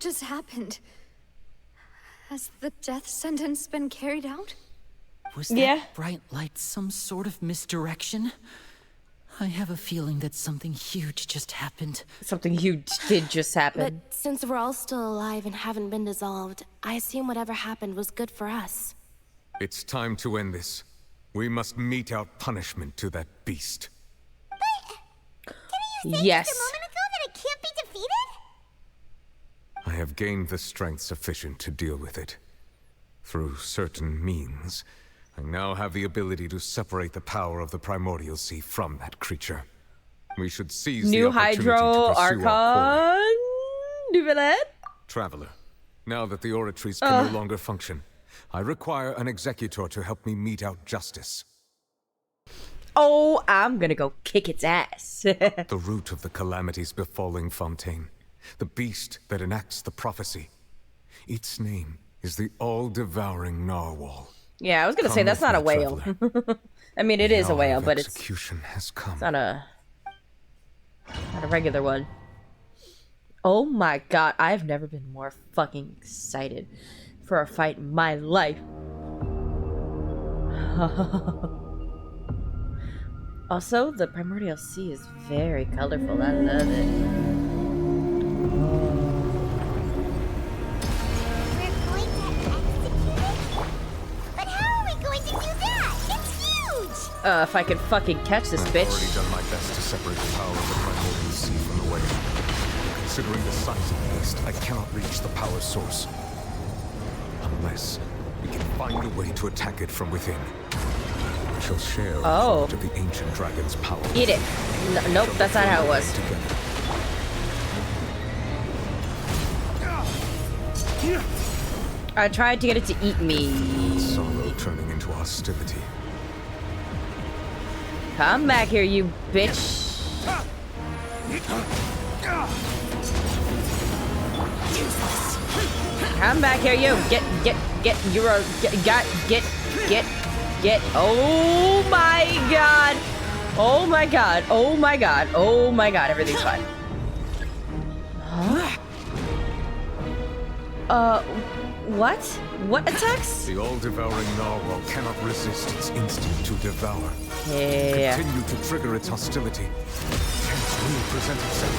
just happened? Has the death sentence been carried out? Was that bright light some sort of misdirection? I have a feeling that something huge just happened. Something huge did just happen. But since we're all still alive and haven't been dissolved, I assume whatever happened was good for us. It's time to end this. We must mete out punishment to that beast. But didn't you say just a moment ago that it can't be defeated? I have gained the strength sufficient to deal with it. Through certain means, I now have the ability to separate the power of the primordial sea from that creature. We should seize the opportunity Hydro to pursue our quarry. Archon Duvelet? Traveler, now that the oratories can no longer function, I require an executor to help me mete out justice. Oh, I'm gonna go kick its ass. The root of the calamities befalling Fontaine. The beast that enacts the prophecy. Its name is the all-devouring narwhal. Yeah, I was gonna say that's not a whale. I mean, it is a whale, but it's not a regular one. Oh my god, I've never been more fucking excited for a fight in my life. Also, the primordial sea is very colorful. I love it. If I could fucking catch this bitch. I've already done my best to separate the power of the primordial sea from the whale. Considering the size of the beast, I cannot reach the power source. Unless we can find a way to attack it from within. We shall share part of the ancient dragon's power. Eat it. Nope, that's not how it was. I tried to get it to eat me. Sorrow turning into hostility. Come back here, you bitch. Come back here, you. Get, Euro. Get. Oh my god. Oh my god. Oh my god. Oh my god. Everything's fine. Huh? What? What attacks? The all-devouring narwhal cannot resist its instinct to devour. Yeah. Continue to trigger its hostility. Chance will present itself.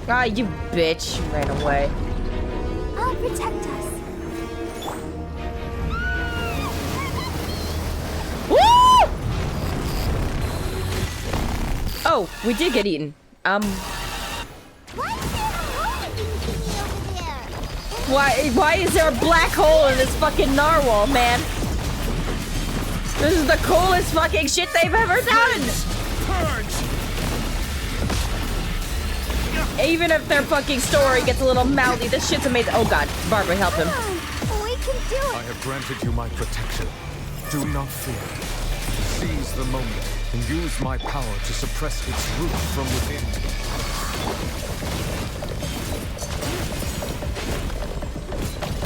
Ah, you bitch. Ran away. I'll protect us. Woo! Oh, we did get eaten. Why is there a black hole in this fucking narwhal, man? This is the coolest fucking shit they've ever done! Even if their fucking story gets a little mouthy, this shit's amazing. Oh god, Barbara, help him. We can do it. I have granted you my protection. Do not fear. Seize the moment and use my power to suppress its root from within.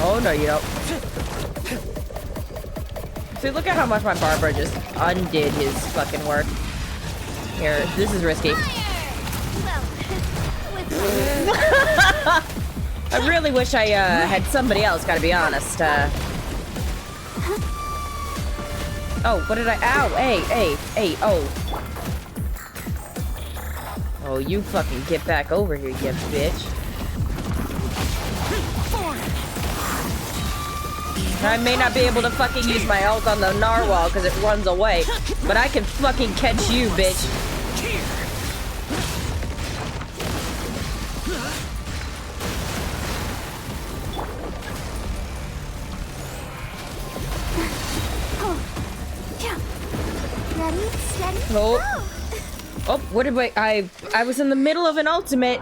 Oh no, you don't. See, look at how much my Barbara just undid his fucking work. Here, this is risky. I really wish I had somebody else, gotta be honest. Oh, what did I? Ow, hey, oh. Oh, you fucking get back over here, you bitch. I may not be able to fucking use my ult on the narwhal because it runs away, but I can fucking catch you, bitch. Ready, steady, Oh. Oh, what did I was in the middle of an ultimate.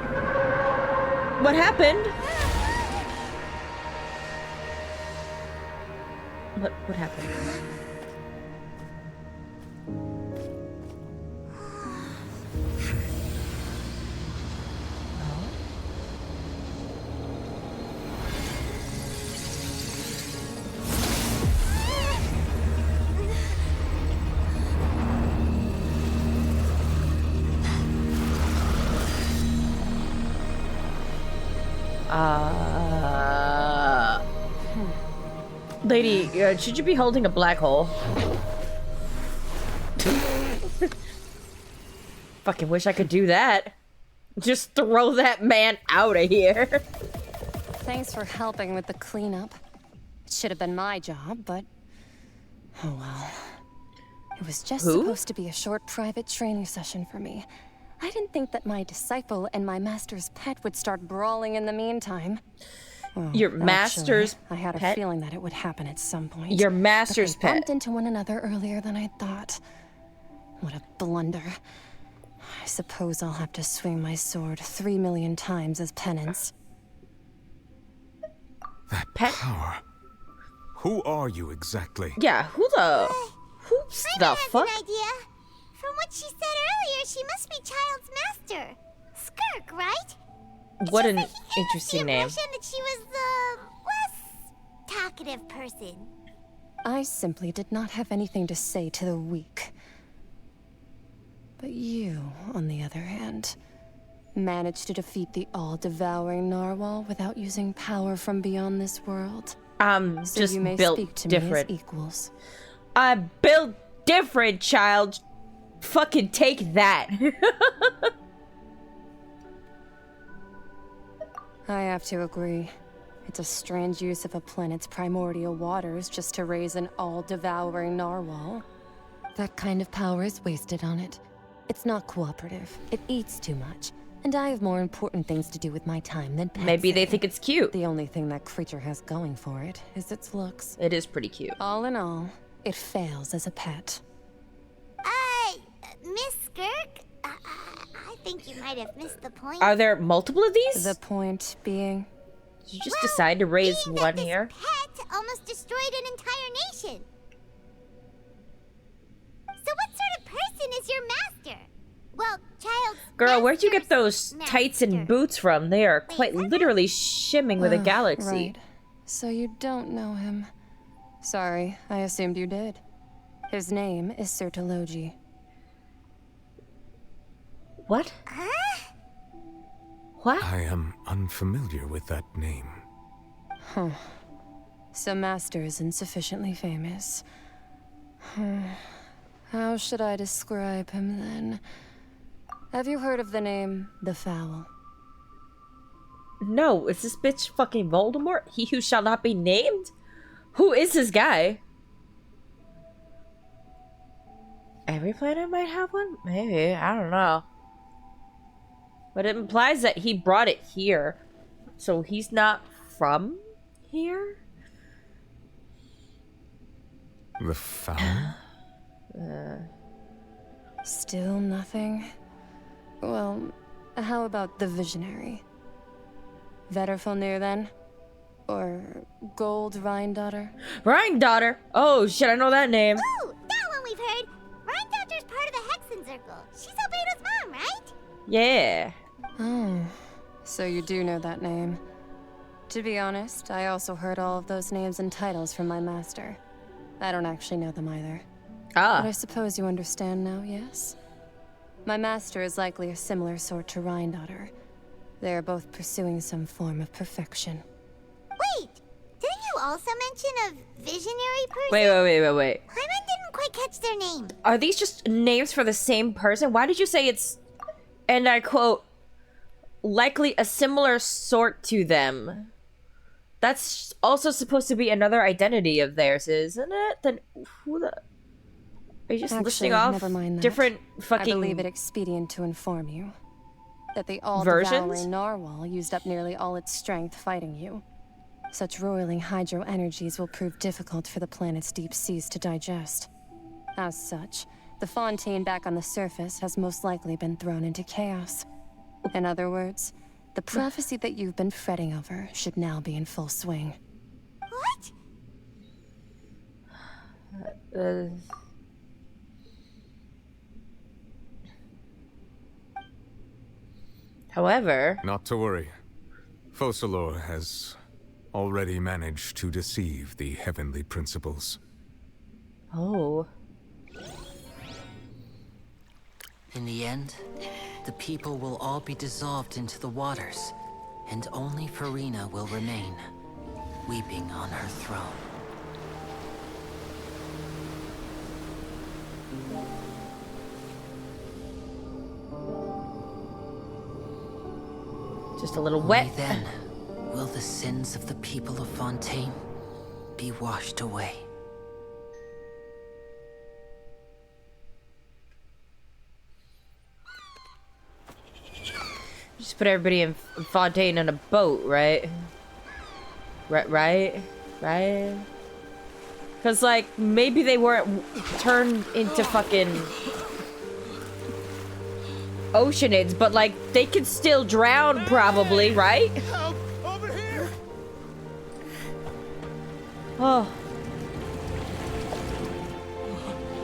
What happened? What happened? Lady, should you be holding a black hole? Fucking wish I could do that. Just throw that man out of here. Thanks for helping with the cleanup. It should have been my job, but... oh well. It was just supposed to be a short private training session for me. I didn't think that my disciple and my master's pet would start brawling in the meantime. Well, Your master's I had pet? a feeling that it would happen at some point. Your master's but they bumped pet. into one another earlier than I thought. What a blunder. I suppose I'll have to swing my sword 3 million times as penance. That Pet? power. Who are you exactly? Yeah, who's the fuck? An idea. From what she said earlier, she must be Child's master. Skirk, right? What an He gave us interesting the name. impression that she was the less talkative person. I simply did not have anything to say to the weak. But you, on the other hand, managed to defeat the all-devouring narwhal without using power from beyond this world. I'm So just you may built speak to different. me as equals. I'm built different, child. Fucking take that. I have to agree. It's a strange use of a planet's primordial waters just to raise an all-devouring narwhal. That kind of power is wasted on it. It's not cooperative. It eats too much. And I have more important things to do with my time than pet Maybe they sitting. think it's cute. The only thing that creature has going for it is its looks. It is pretty cute. All in all, it fails as a pet. Miss Skirk? I think you might have missed the point. Are there multiple of these? The point being... Did you just decide to raise being that one this here? pet almost destroyed an entire nation. So what sort of person is your master? Well, Child's Girl, where'd you get master's those tights and master. boots from? They are quite literally shimming with a galaxy. Right. So you don't know him. Sorry, I assumed you did. His name is Sertologi. What? Huh? What? I am unfamiliar with that name. So Master isn't sufficiently famous. How should I describe him then? Have you heard of the name The Fowl? No, is this bitch fucking Voldemort? He who shall not be named? Who is this guy? Every planet might have one? Maybe, I don't know. But it implies that he brought it here. So he's not from here? The foul? Still nothing? Well, how about the Visionary? Vetterfilnir then? Or Gold Rhine-daughter? Daughter. Oh shit, I know that name. Ooh, that one we've heard. Rhine-daughter's part of the Hexen Circle. She's Albedo's mom, right? Yeah. Oh, so you do know that name. To be honest, I also heard all of those names and titles from my master. I don't actually know them either. But I Ah. suppose you understand now, yes? My master is likely a similar sort to Rhine-daughter. They are both pursuing some form of perfection. Wait, didn't you also mention a visionary person? Wait. Paimon didn't quite catch their name. Are these just names for the same person? Why did you say it's, and I quote, likely a similar sort to them? That's also supposed to be another identity of theirs, isn't it? Then who the... Are you just listing Actually, off never mind that. different I fucking... believe it expedient to inform you that the Versions? all-devouring narwhal used up nearly all its strength fighting you. Such roiling hydro energies will prove difficult for the planet's deep seas to digest. As such, the fontaine back on the surface has most likely been thrown into chaos. In other words, the prophecy that you've been fretting over should now be in full swing. What? However... Not to worry. Focalor has already managed to deceive the heavenly principles. Oh. In the end, the people will all be dissolved into the waters, and only Farina will remain, weeping on her throne. Just a little wet. Only then will the sins of the people of Fontaine be washed away. Just put everybody in Fontaine on a boat, right? Right? Because, like, maybe they weren't turned into fucking oceanids, but, like, they could still drown, probably, right? Help! Over here! Oh.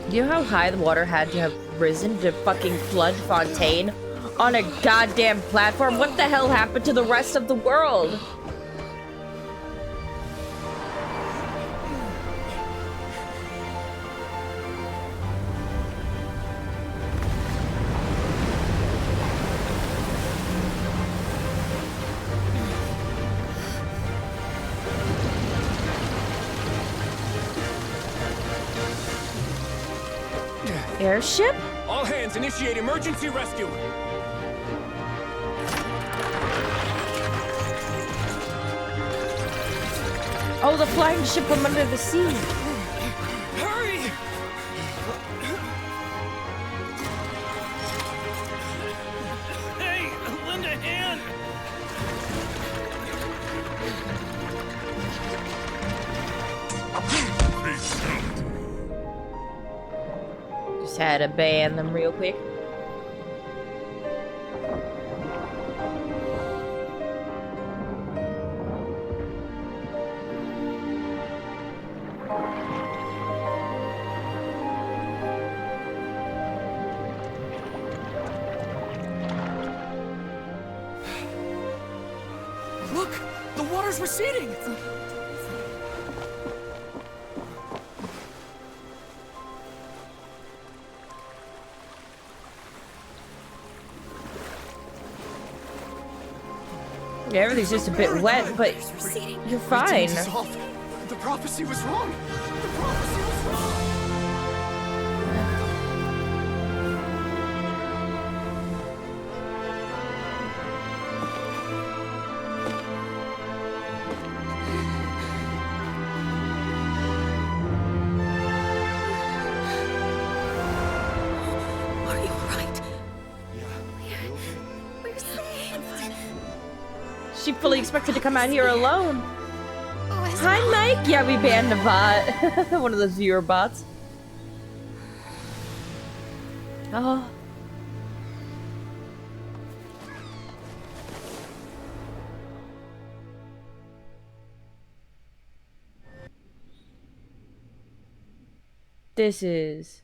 You know how high the water had to have risen to fucking flood Fontaine on a goddamn platform? What the hell happened to the rest of the world? Airship? All hands, initiate emergency rescue! Oh, the flying ship from under the sea. Hurry! Hey, lend a hand! Just had to ban them real quick. Look! The water's receding! Yeah, everything's just a bit wet, but you're fine. The prophecy was wrong! The prophecy was wrong! Are you alright? She fully expected to come out here alone. Hi, Mike. Yeah, we banned a bot. One of those viewer bots. Oh. This is...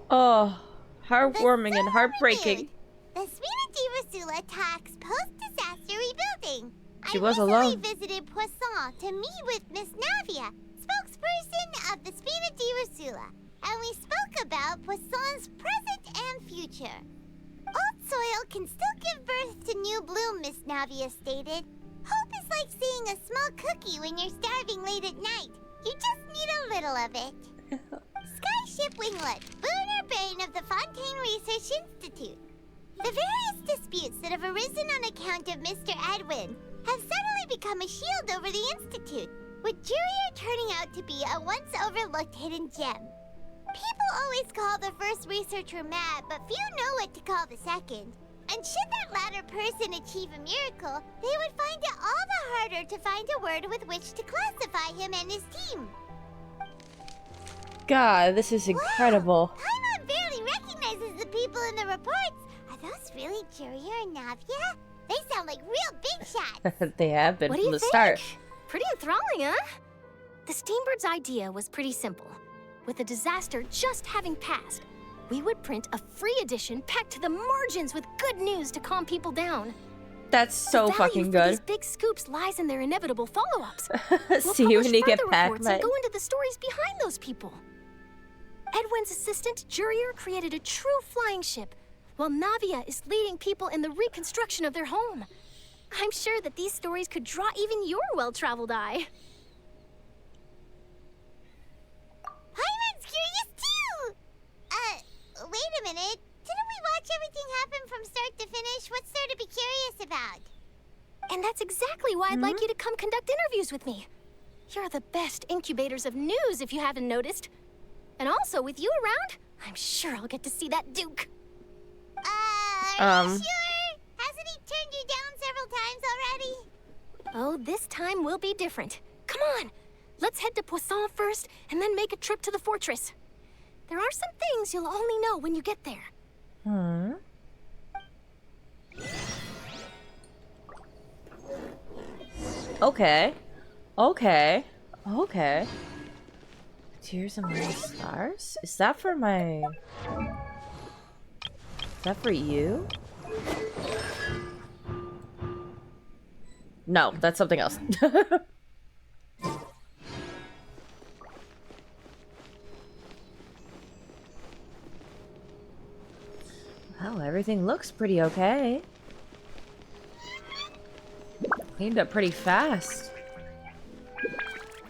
Oh, heartwarming and heartbreaking. The Spina Divasula attacks post-disaster rebuilding. She was I alone. recently visited Poisson to meet with Miss Navia, spokesperson of the Spina Divasula, and we spoke about Poisson's present and future. Old soil can still give birth to new bloom, Miss Navia stated. Hope is like seeing a small cookie when you're starving late at night. You just need a little of it. Skyship Winglet, lunar brain of the Fontaine Research Institute. The various disputes that have arisen on account of Mr. Edwin have suddenly become a shield over the Institute, with Jurier turning out to be a once overlooked hidden gem. People always call the first researcher mad, but few know what to call the second. And should that latter person achieve a miracle, they would find it all the harder to find a word with which to classify him and his team. God, this is incredible. Wow, Paimon barely recognizes the people in the reports. Are those really Jurier and Navia? They sound like real big shots. They have been What do from you the think? start. Pretty enthralling, huh? The Steambird's idea was pretty simple. With the disaster just having passed, we would print a free edition packed to the margins with good news to calm people down. That's so The value fucking for good. these big scoops lies in their inevitable follow-ups. See you when you get further back, reports mate. and go into the stories behind those people. Edwin's assistant, Jurier, created a true flying ship while Navia is leading people in the reconstruction of their home. I'm sure that these stories could draw even your well-traveled eye. Paimon's curious too! Wait a minute. Didn't we watch everything happen from start to finish? What's there to be curious about? And that's exactly why I'd like you to come conduct interviews with me. You're the best incubators of news, if you haven't noticed. And also, with you around, I'm sure I'll get to see that Duke. Are you sure? Hasn't he turned you down several times already? Oh, this time will be different. Come on, let's head to Poisson first, and then make a trip to the fortress. There are some things you'll only know when you get there. Okay. Okay. Okay. Tears among the stars? Is that for my... Is that for you? No, that's something else. Well, everything looks pretty okay. Cleaned up pretty fast.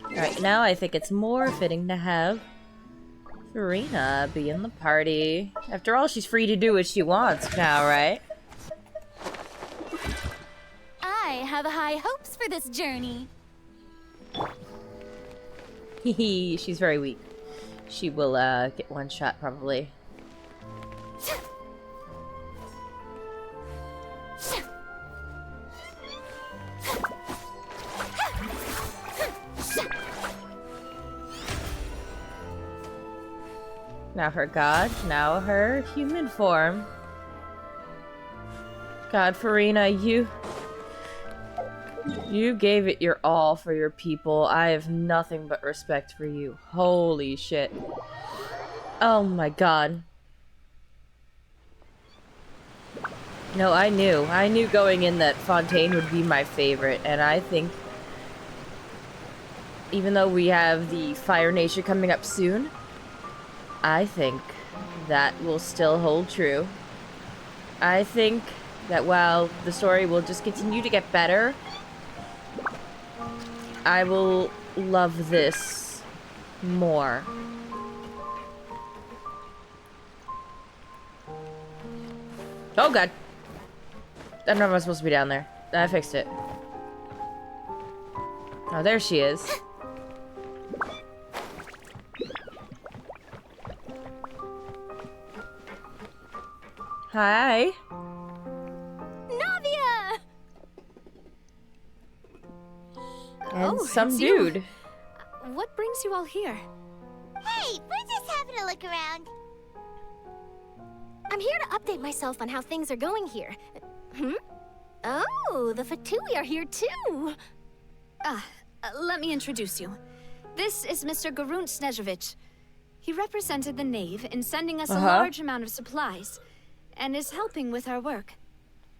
Alright, now I think it's more fitting to have Furina be in the party. After all, she's free to do what she wants now, right? I have high hopes for this journey. Hehe, she's very weak. She will get one shot probably. Now her god, now her human form. God, Furina, you gave it your all for your people. I have nothing but respect for you. Holy shit. Oh my god. No, I knew going in that Fontaine would be my favorite, and I think even though we have the Fire Nation coming up soon, I think that will still hold true. I think that while the story will just continue to get better, I will love this more. Oh god. I don't know if I'm supposed to be down there. I fixed it. Oh, there she is. Hi. Navia! And some it's you. dude. What brings you all here? Hey, we're just having a look around. I'm here to update myself on how things are going here. Oh, the Fatui are here too. Let me introduce you. This is Mr. Garunt Snezhevich. He represented the Knave in sending us a large amount of supplies, and is helping with our work.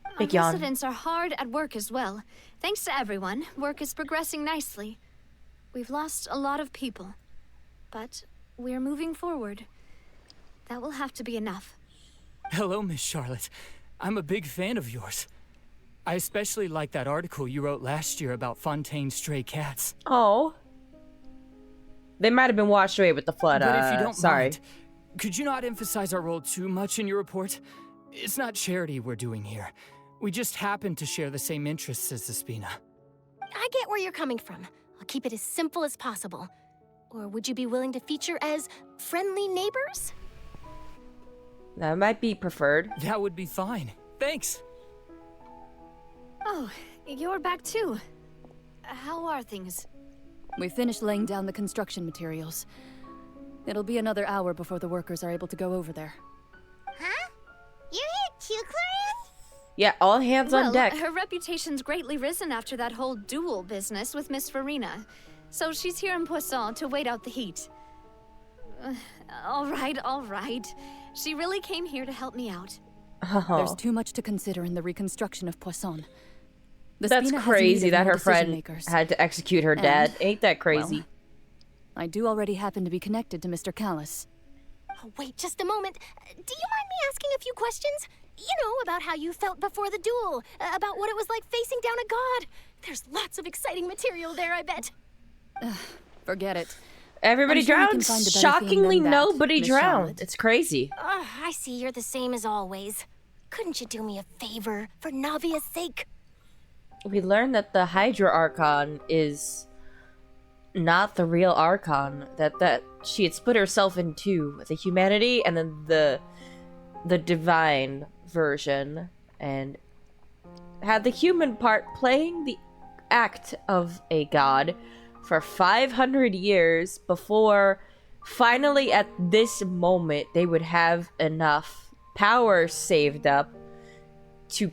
Our Big yawn. residents are hard at work as well. Thanks to everyone, work is progressing nicely. We've lost a lot of people, but we're moving forward. That will have to be enough. Hello, Miss Charlotte. I'm a big fan of yours. I especially like that article you wrote last year about Fontaine's stray cats. Oh. They might have been washed away with the flood. But if you don't sorry. mind, could you not emphasize our role too much in your report? It's not charity we're doing here. We just happen to share the same interests as the Spina. I get where you're coming from. I'll keep it as simple as possible. Or would you be willing to feature as friendly neighbors? That might be preferred. That would be fine. Thanks. Oh, you're back too. How are things? We finished laying down the construction materials. It'll be another hour before the workers are able to go over there. Huh? You're here too, Clarice? Yeah, all hands on deck. Her reputation's greatly risen after that whole duel business with Miss Farina. So she's here in Poisson to wait out the heat. All right. She really came here to help me out. There's too much to consider in the reconstruction of Poisson. The That's Spina has crazy needed that more her friend decision-makers. had to execute her dad. And, Ain't that crazy? well, I do already happen to be connected to Mr. Callis. Oh, wait just a moment. Do you mind me asking a few questions? You know, about how you felt before the duel, about what it was like facing down a god. There's lots of exciting material there, I bet. Forget it. Everybody I'm sure we can drowned. find a better theme Shockingly, than that, nobody Miss drowned. Charlotte. It's crazy. I see you're the same as always. Couldn't you do me a favor for Navia's sake? We learned that the Hydra Archon is not the real Archon. That she had split herself in two, the humanity and then the divine version, and had the human part playing the act of a god for 500 years before finally at this moment they would have enough power saved up to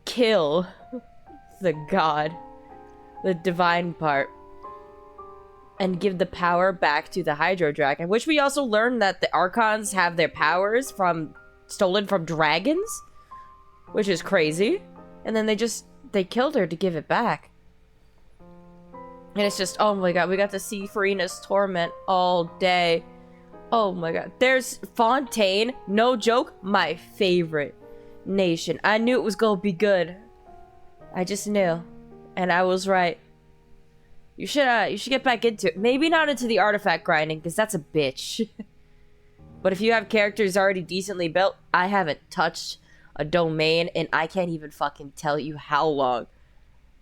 kill the god, the divine part, and give the power back to the Hydro Dragon, which we also learned that the Archons have their powers stolen from dragons, which is crazy. And then they killed her to give it back. And it's just, oh my god, we got to see Farina's torment all day. Oh my god. There's Fontaine, no joke, my favorite nation. I knew it was gonna be good. I just knew. And I was right. You should get back into it. Maybe not into the artifact grinding, because that's a bitch. But if you have characters already decently built, I haven't touched a domain and I can't even fucking tell you how long.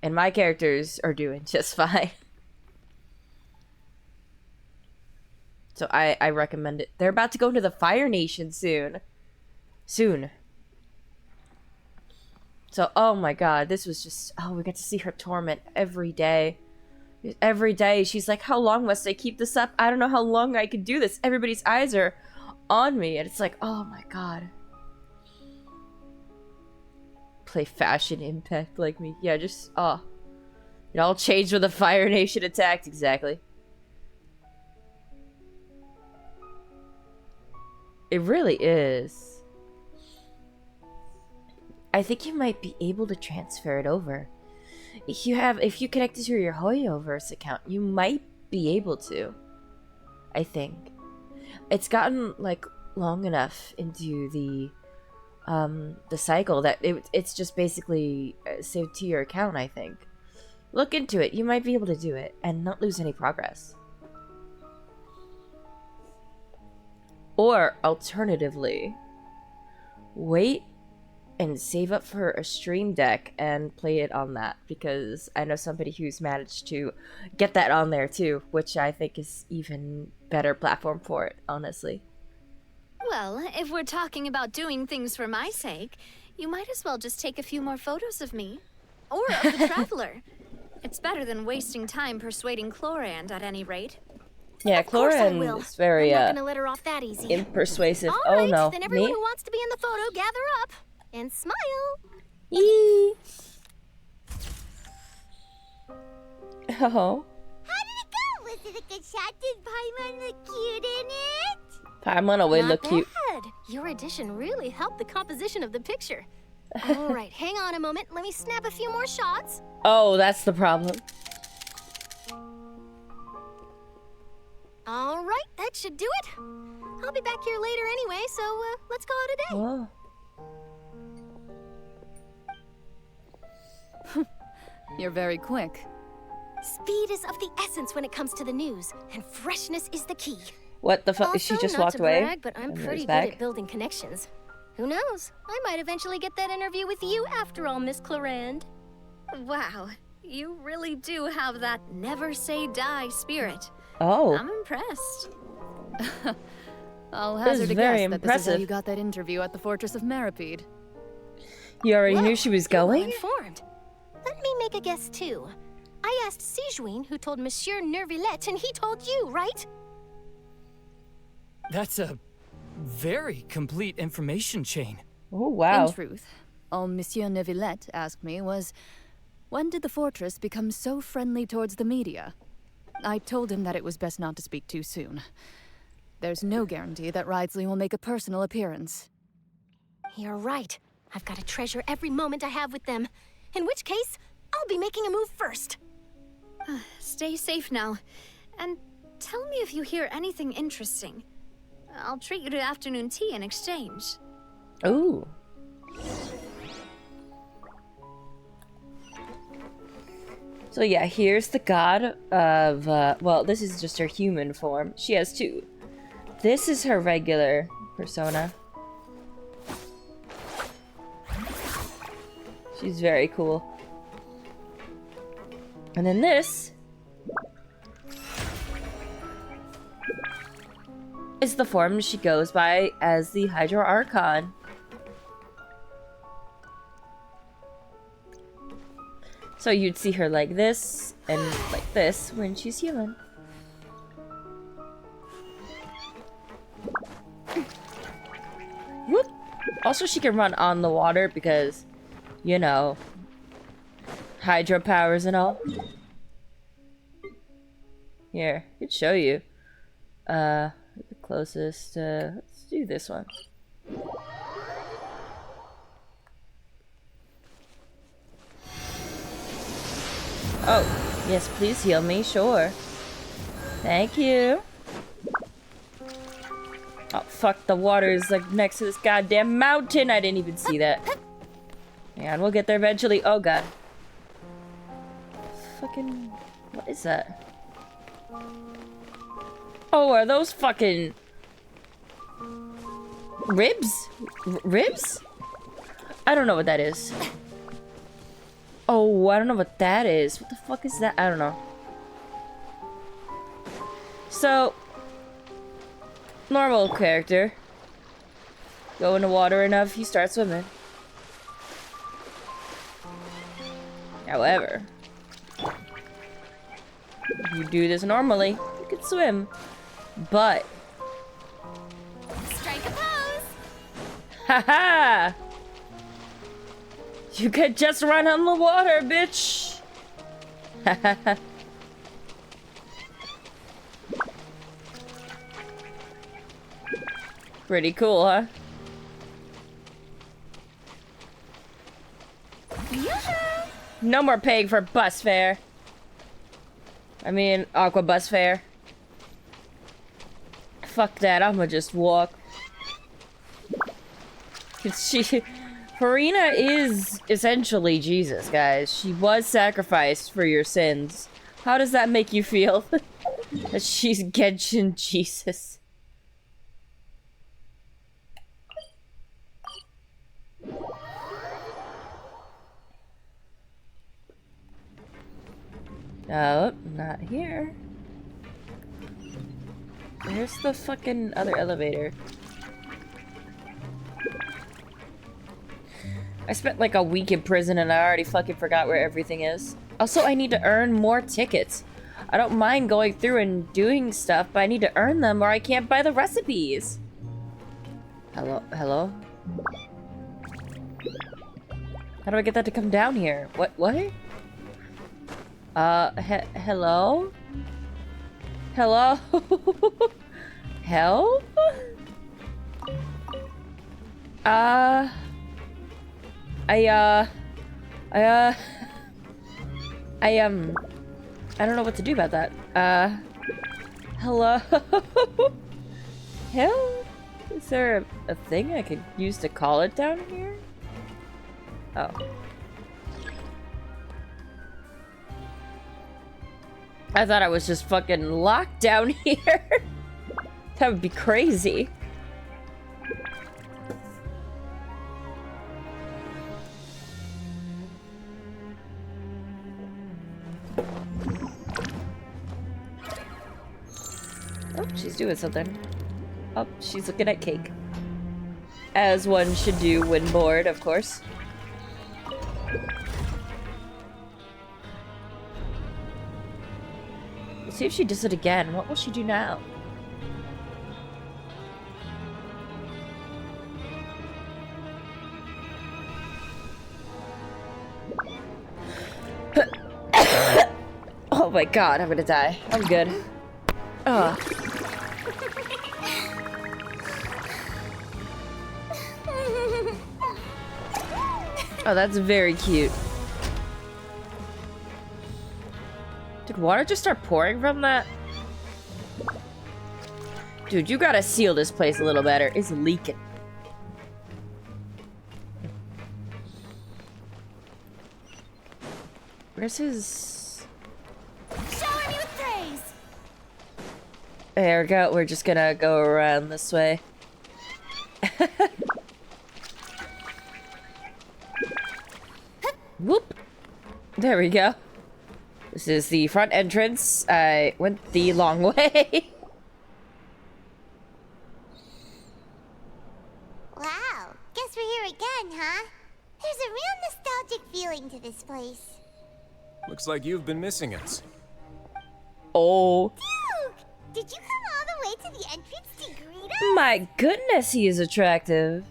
And my characters are doing just fine. So I recommend it. They're about to go into the Fire Nation soon. So, oh my god, this was just... Oh, we get to see her torment every day. Every day, she's like, how long must I keep this up? I don't know how long I can do this. Everybody's eyes are on me. And it's like, oh my god. Play Fashion Impact like me. Yeah, just, oh. It all changed when the Fire Nation attacked, exactly. It really is. I think you might be able to transfer it over. If you connect it to your Hoyoverse account, you might be able to. I think. It's gotten, like, long enough into the cycle that it's just basically saved to your account, I think. Look into it. You might be able to do it and not lose any progress. Or, alternatively, wait and save up for a stream deck and play it on that, because I know somebody who's managed to get that on there too, which I think is even better platform for it, honestly. Well, if we're talking about doing things for my sake, you might as well just take a few more photos of me. Or of the Traveler. It's better than wasting time persuading Chlorand at any rate. Yeah, Chlorand is very I'm not gonna let her off that easy. impersuasive. All Oh right, no, then everyone me? who wants to be in the photo, gather up and smile. Yee. Oh. How did it go? Was it a good shot? Did Paimon look cute in it? Paimon always Not look cute. bad. Your addition really helped the composition of the picture. All right, hang on a moment. Let me snap a few more shots. Oh, that's the problem. All right, that should do it. I'll be back here later anyway, so let's call it a day. Whoa. You're very quick. Speed is of the essence when it comes to the news, and freshness is the key. What the fuck? Also, She just not walked to away? brag, but I'm and pretty was good back? at building connections. Who knows? I might eventually get that interview with you after all, Miss Chlorand. Wow, you really do have that never say die spirit. Oh. I'm impressed. I'll This is hazard a very guess that this is how impressive. you got that interview at the Fortress of Meripede. You already Well, knew she was you're well going? informed. Let me make a guess too. I asked Sijuin who told Monsieur Nervillet, and he told you, right? That's a very complete information chain. Oh, wow. In truth, all Monsieur Neuvillette asked me was, when did the fortress become so friendly towards the media? I told him that it was best not to speak too soon. There's no guarantee that Ridsley will make a personal appearance. You're right. I've got to treasure every moment I have with them. In which case, I'll be making a move first. Stay safe now. And tell me if you hear anything interesting. I'll treat you to afternoon tea in exchange. Ooh. So yeah, here's the god of, well, this is just her human form. She has two. This is her regular persona. She's very cool. And then this is the form she goes by as the Hydro Archon. So you'd see her like this and like this when she's human. Whoop! Also, she can run on the water because, you know, hydropowers and all. Here, I could show you. The closest, let's do this one. Oh, yes, please heal me, sure. Thank you. Oh, fuck, the water is like next to this goddamn mountain. I didn't even see that. And we'll get there eventually. Oh, God. Fucking, what is that? Oh, are those fucking ribs? Ribs? I don't know what that is. Oh, I don't know what that is. What the fuck is that? I don't know. So, normal character. Go in the water enough, you start swimming. However, if you do this normally, you can swim. But Strike a pose! haha! You could just run on the water, bitch! Pretty cool, huh? No more paying for bus fare. I mean, aqua bus fare. Fuck that, I'ma just walk. Farina is essentially Jesus, guys. She was sacrificed for your sins. How does that make you feel? That she's Genshin Jesus. Oh, not here. Where's the fucking other elevator? I spent like a week in prison and I already fucking forgot where everything is. Also, I need to earn more tickets. I don't mind going through and doing stuff, but I need to earn them or I can't buy the recipes. Hello? Hello? How do I get that to come down here? What? Hello? Hello? Help? I don't know what to do about that. Hello? Help? Is there a thing I could use to call it down here? Oh. I thought I was just fucking locked down here. That would be crazy. Oh, she's doing something. Oh, she's looking at cake. As one should do when bored, of course. Let's see if she does it again. What will she do now? Oh my god, I'm gonna die. I'm good. Ugh. Oh, that's very cute. Did water just start pouring from that? Dude, you gotta seal this place a little better. It's leaking. Where's his... Shower me with praise! There we go. We're just gonna go around this way. Whoop. There we go. This is the front entrance. I went the long way. Wow, guess we're here again, huh? There's a real nostalgic feeling to this place. Looks like you've been missing us. Oh. Duke, did you come all the way to the entrance to greet us? My goodness, he is attractive.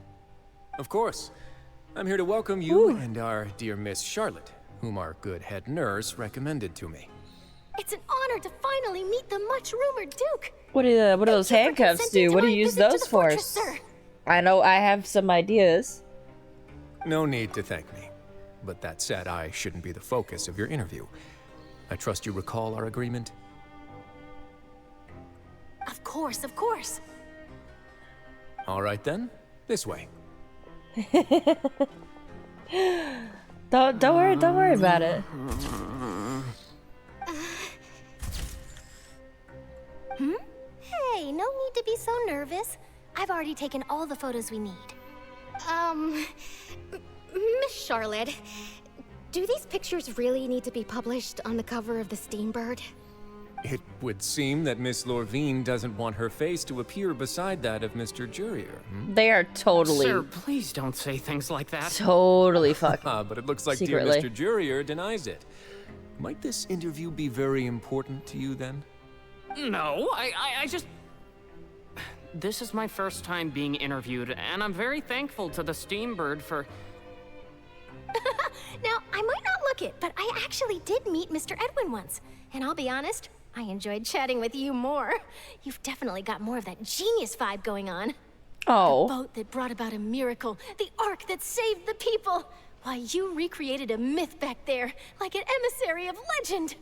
Of course. I'm here to welcome you and our dear Miss Charlotte, whom our good head nurse recommended to me. It's an honor to finally meet the much-rumored Duke. What do those handcuffs do? What do you use those for? I know I have some ideas. No need to thank me. But that said, I shouldn't be the focus of your interview. I trust you recall our agreement? Of course, of course. All right then, this way. Don't worry about it. Hey, no need to be so nervous. I've already taken all the photos we need. Miss Charlotte, do these pictures really need to be published on the cover of the Steambird? It would seem that Miss Lorvine doesn't want her face to appear beside that of Mr. Jurier. They are totally... Sir, please don't say things like that. Totally fucking But it looks like secretly. dear Mr. Jurier denies it. Might this interview be very important to you then? No, I just... This is my first time being interviewed, and I'm very thankful to the Steambird for... Now, I might not look it, but I actually did meet Mr. Edwin once. And I'll be honest, I enjoyed chatting with you more. You've definitely got more of that genius vibe going on. Oh. The boat that brought about a miracle. The ark that saved the people. Why, you recreated a myth back there, like an emissary of legend.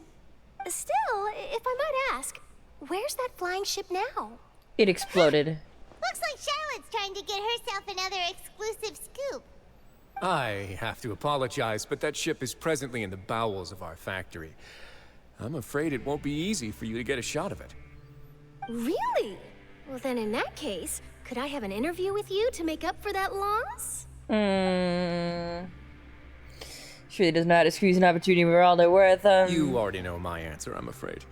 Still, if I might ask, where's that flying ship now? It exploded. Looks like Charlotte's trying to get herself another exclusive scoop. I have to apologize, but that ship is presently in the bowels of our factory. I'm afraid it won't be easy for you to get a shot of it. Really? Well, then in that case, could I have an interview with you to make up for that loss? Surely does not excuse an opportunity for all they're worth. You already know my answer, I'm afraid.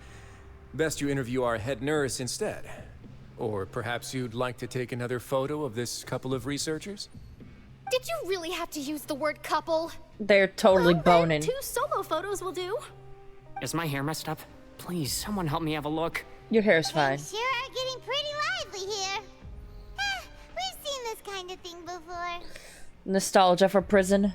Best you interview our head nurse instead. Or perhaps you'd like to take another photo of this couple of researchers? Did you really have to use the word couple? They're totally Well, then, boning. 2 solo photos will do. Is my hair messed up? Please, someone help me have a look. Your hair's fine. Things sure are getting pretty lively here. We've seen this kind of thing before. Nostalgia for prison.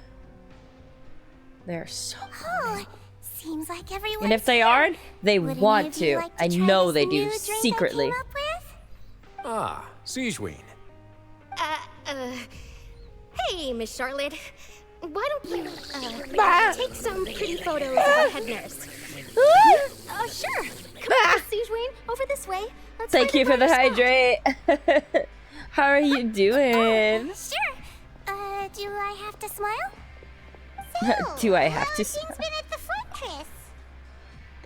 They're so... Oh, seems like everyone. And if they aren't, they Would any want of you to. like I try know this they new do, drink I secretly. came up with? Ah, Siegeween. Hey, Miss Charlotte. Why don't you, take some pretty photos of our head nurse? Sure. Come on, Miss Siegeween, over this way. Let's Thank find you a for the brighter spot. hydrate. How are you doing? Sure. Do I have to smile? Do I have to Things been at the front, Chris.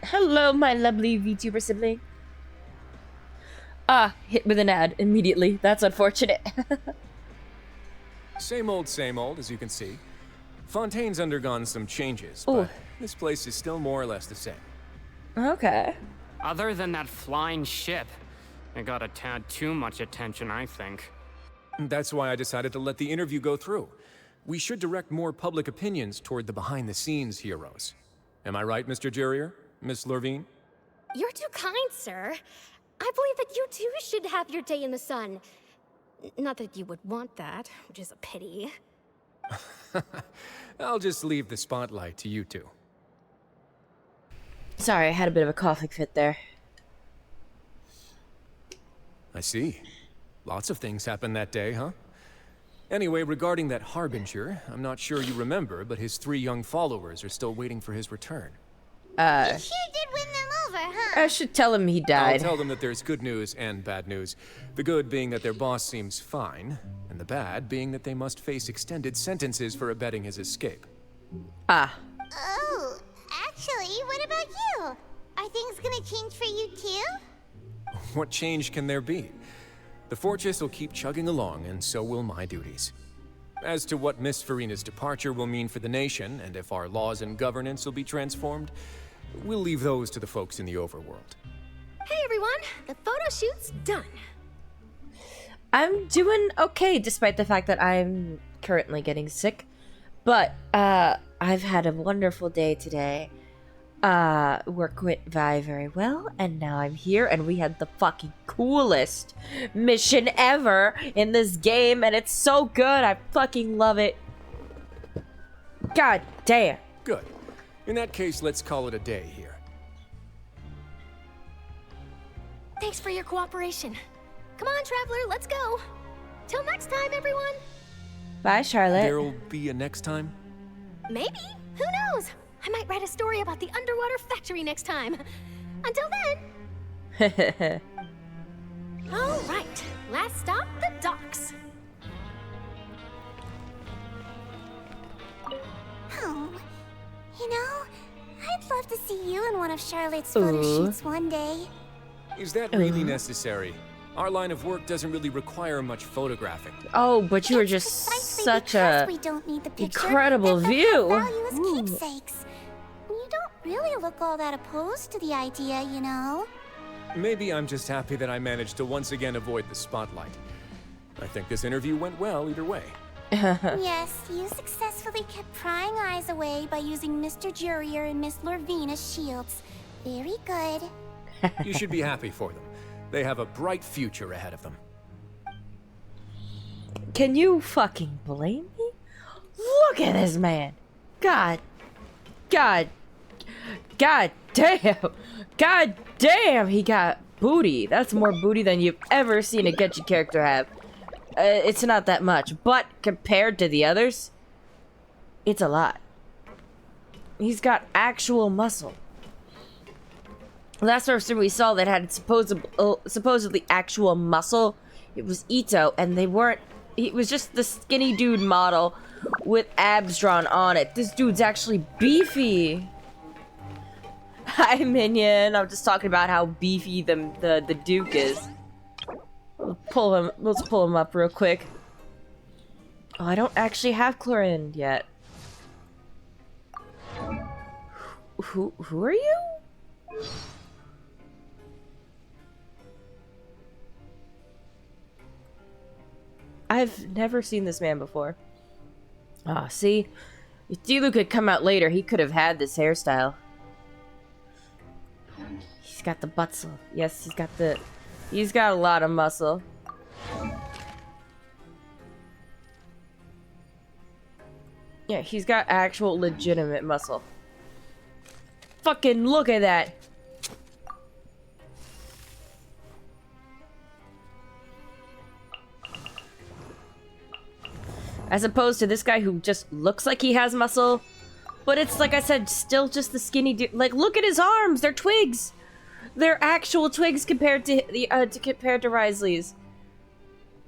Hello, my lovely VTuber sibling. Ah, hit with an ad immediately. That's unfortunate. Same old, as you can see. Fontaine's undergone some changes, Ooh. but this place is still more or less the same. Okay. Other than that flying ship, it got a tad too much attention, I think. That's why I decided to let the interview go through. We should direct more public opinions toward the behind-the-scenes heroes. Am I right, Mr. Jurier? Miss Lorvine? You're too kind, sir. I believe that you too should have your day in the sun. Not that you would want that, which is a pity. I'll just leave the spotlight to you two. Sorry, I had a bit of a coughing fit there. I see. Lots of things happened that day, huh? Anyway, regarding that Harbinger, I'm not sure you remember, but his 3 young followers are still waiting for his return. You sure did win them over, I should tell him he I'll died. tell them that there's good news and bad news. The good being that their boss seems fine, and the bad being that they must face extended sentences for abetting his escape. Ah. Oh, actually, what about you? Are things gonna change for you too? What change can there be? The fortress will keep chugging along, and so will my duties. As to what Miss Farina's departure will mean for the nation, and if our laws and governance will be transformed, we'll leave those to the folks in the overworld. Hey everyone, the photo shoot's done. I'm doing okay despite the fact that I'm currently getting sick. But I've had a wonderful day today. Work went very well, and now I'm here, and we had the fucking coolest mission ever in this game, and it's so good. I fucking love it. God damn. Good. In that case, let's call it a day here. Thanks for your cooperation. Come on, Traveler, let's go. Till next time, everyone. Bye, Charlotte. There'll be a next time? Maybe. Who knows? I might write a story about the underwater factory next time. Until then. All right. Last stop, the docks. Oh, you know, I'd love to see you in one of Charlotte's photo shoots one day. Is that really necessary? Our line of work doesn't really require much photographing. Oh, but you are It's just precisely such because a we don't need the picture incredible that they view. have value as keepsakes. You don't really look all that opposed to the idea, you know. Maybe I'm just happy that I managed to once again avoid the spotlight. I think this interview went well either way. Yes, you successfully kept prying eyes away by using Mr. Jurier and Miss Lorvine as shields. Very good. You should be happy for them. They have a bright future ahead of them. Can you fucking blame me? Look at this man. God damn. God damn, he got booty. That's more booty than you've ever seen a Genshin character have. It's not that much, but compared to the others, it's a lot. He's got actual muscle. Last person we saw that had supposedly actual muscle, it was Ito, and they weren't. It was just the skinny dude model with abs drawn on it. This dude's actually beefy. Hi, Minion. I'm just talking about how beefy the Duke is. Let's pull him up real quick. Oh, I don't actually have Chlorine yet. Who are you? I've never seen this man before. Ah, see? If Diluc had come out later, he could have had this hairstyle. He's got the muscle. Yes, he's got a lot of muscle. Yeah, he's got actual legitimate muscle. Fucking look at that. As opposed to this guy who just looks like he has muscle. But it's, like I said, still just the skinny dude. Like, look at his arms! They're twigs! They're actual twigs compared to Risley's.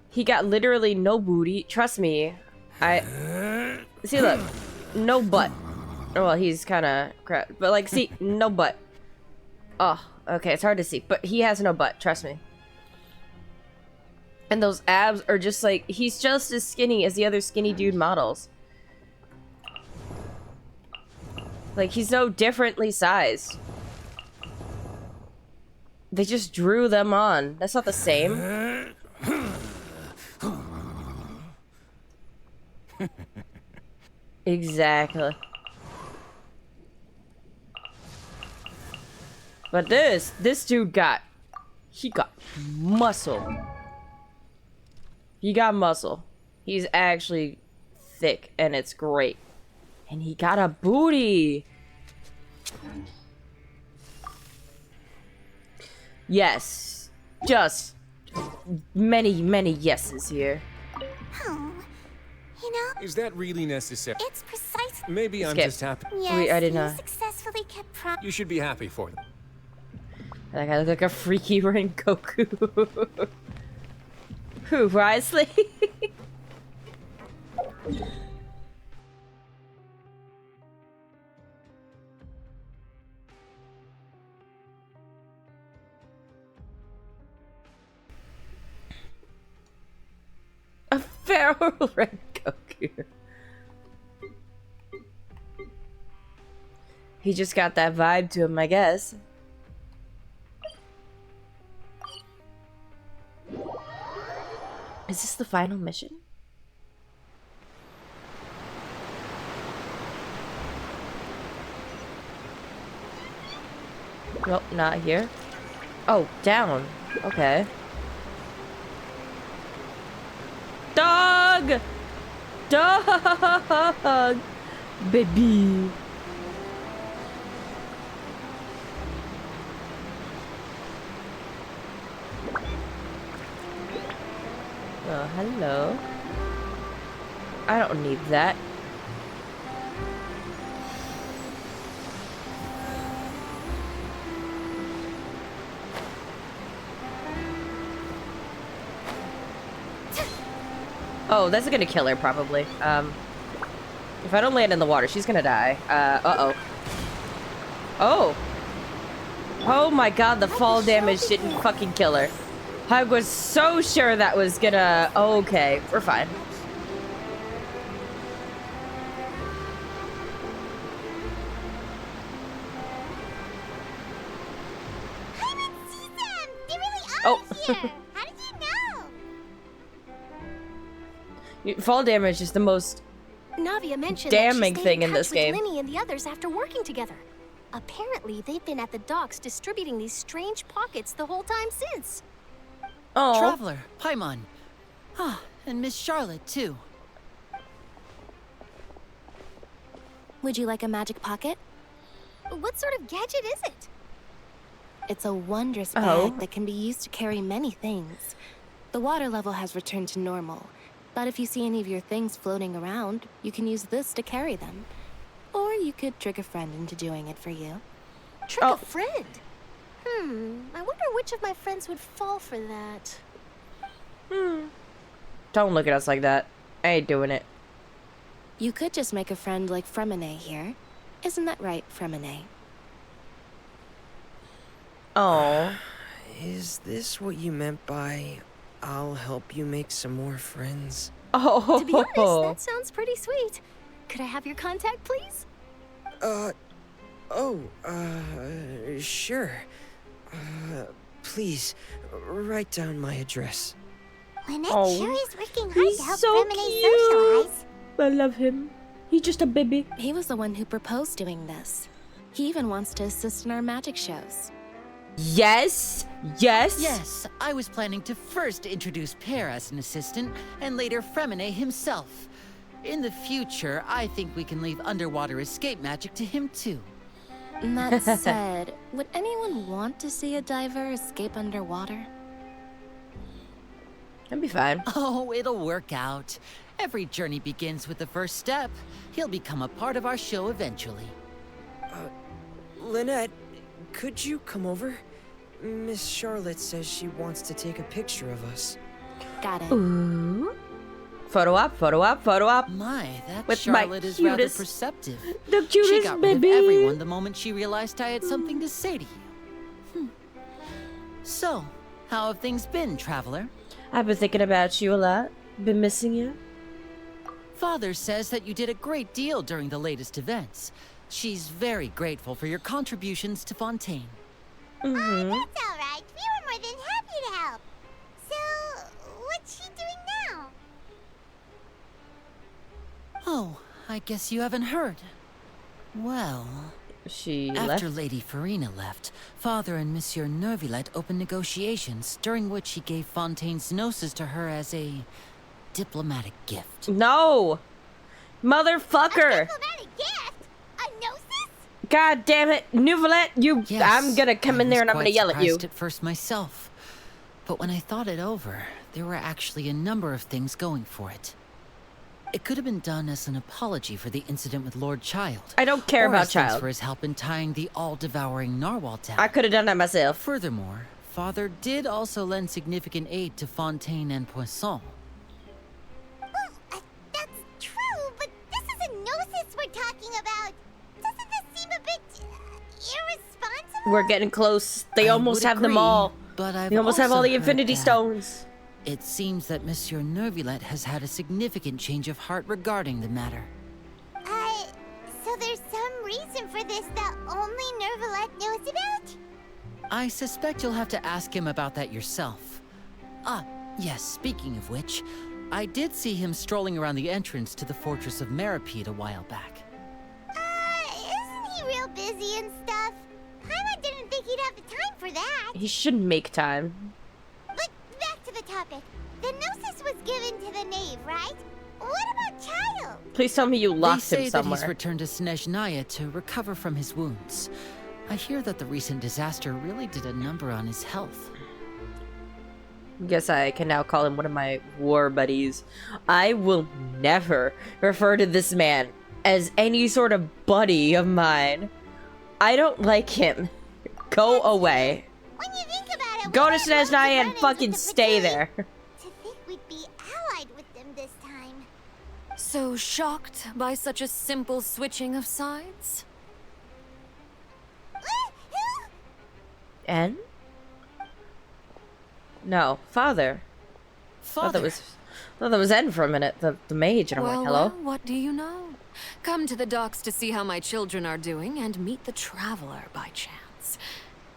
He got literally no booty. Trust me. See, look. No butt. Well, he's kind of crap. But, like, see, no butt. Oh, okay, it's hard to see. But he has no butt. Trust me. And those abs are just like, he's just as skinny as the other skinny dude models. Like, he's so differently sized. They just drew them on. That's not the same. Exactly. But this dude he got muscle. He got muscle. He's actually thick, and it's great. And he got a booty. Yes. Just many, many yeses here. Oh, you know, Is that really necessary? it's precisely. Maybe I'm Skip. just happy. Yes, Wait, I didn't you know. successfully kept You should be happy for them. That guy looks like a freaky Rengoku. Who, Risley? A feral Rengoku. He just got that vibe to him, I guess. Is this the final mission? Nope, not here. Oh, down. Okay. Dog! Dog! Baby. Oh, hello. I don't need that. Oh, that's gonna kill her, probably. If I don't land in the water, she's gonna die. Uh-oh. Oh! Oh my god, the fall damage didn't fucking kill her. I was so sure that was gonna... Oh, okay, we're fine. I didn't see them! They really are Oh. here! How did you know? Fall damage is the most... Navia mentioned damning that she thing stayed in this touch with game. Linny and the others after working together. Apparently, they've been at the docks distributing these strange pockets the whole time since. Oh. Traveler, Paimon. Ah, and Miss Charlotte, too. Would you like a magic pocket? What sort of gadget is it? It's a wondrous bag Oh. that can be used to carry many things. The water level has returned to normal, but if you see any of your things floating around, you can use this to carry them. Or you could trick a friend into doing it for you. Trick Oh. a friend? I wonder which of my friends would fall for that. Don't look at us like that. I ain't doing it. You could just make a friend like Fremine here. Isn't that right, Fremine? Oh. Is this what you meant by I'll help you make some more friends? Oh. To be honest, that sounds pretty sweet. Could I have your contact, please? Sure. Please, write down my address. Lynette Oh. sure is working hard He's to help so Femine cute. socialize. I love him. He's just a baby. He was the one who proposed doing this. He even wants to assist in our magic shows. Yes. Yes. Yes, I was planning to first introduce Pear as an assistant, and later Fremine himself. In the future, I think we can leave underwater escape magic to him too. That said, would anyone want to see a diver escape underwater? That'd be fine. Oh, it'll work out. Every journey begins with the first step. He'll become a part of our show eventually. Lynette, could you come over? Miss Charlotte says she wants to take a picture of us. Got it. Ooh. Photo op, photo op, photo op. My, that With my Charlotte is rather cutest- perceptive. The She cutest got baby. rid of everyone the moment she realized I had something to say to you. So, how have things been, Traveler? I've been thinking about you a lot. Been missing you. Father says that you did a great deal during the latest events. She's very grateful for your contributions to Fontaine. That's all right. We were more than happy to help. So, what's she doing now? Oh, I guess you haven't heard. Well, She after left. Lady Farina left, Father and Monsieur Nervillet opened negotiations, during which he gave Fontaine's gnosis to her as a diplomatic gift. No. Motherfucker. Diplomatic gift? A gnosis? God damn it. Nouvelette, you. Yes, I'm gonna come in there and I'm gonna yell at you. I was quite surprised at first myself. But when I thought it over, there were actually a number of things going for it. It could have been done as an apology for the incident with Lord Child. I don't care or about as thanks Child. for his help in tying the all-devouring narwhal down. I could have done that myself. Furthermore, Father did also lend significant aid to Fontaine and Poisson. Well, that's true, but this is a gnosis we're talking about. Doesn't this seem a bit irresponsible? We're getting close. They I almost would have them agree, all. But I've They almost have all also the heard Infinity that Stones. It seems that Monsieur Neuvillette has had a significant change of heart regarding the matter. So there's some reason for this that only Neuvillette knows about? I suspect you'll have to ask him about that yourself. Ah, yes, speaking of which, I did see him strolling around the entrance to the Fortress of Meripede a while back. Isn't he real busy and stuff? Paimon didn't think he'd have the time for that. He should make time. But back to the topic. The Gnosis was given to the knave, right? What about Child? Please tell me you They locked say him that somewhere. he's returned to Snezhnaya to recover from his wounds. I hear that the recent disaster really did a number on his health. Guess I can now call him one of my war buddies. I will never refer to this man as any sort of buddy of mine. I don't like him. Go away. When you think about it, Go to we had loads of Snezhnaya and run-ins fucking with the stay Fatui. there. To think we'd be allied with them this time. So shocked by such a simple switching of sides? And? No, Father. Father, Thought that was N for a minute. The mage, and I'm Well, like, hello? well, what do you know? Come to the docks to see how my children are doing and meet the traveler by chance.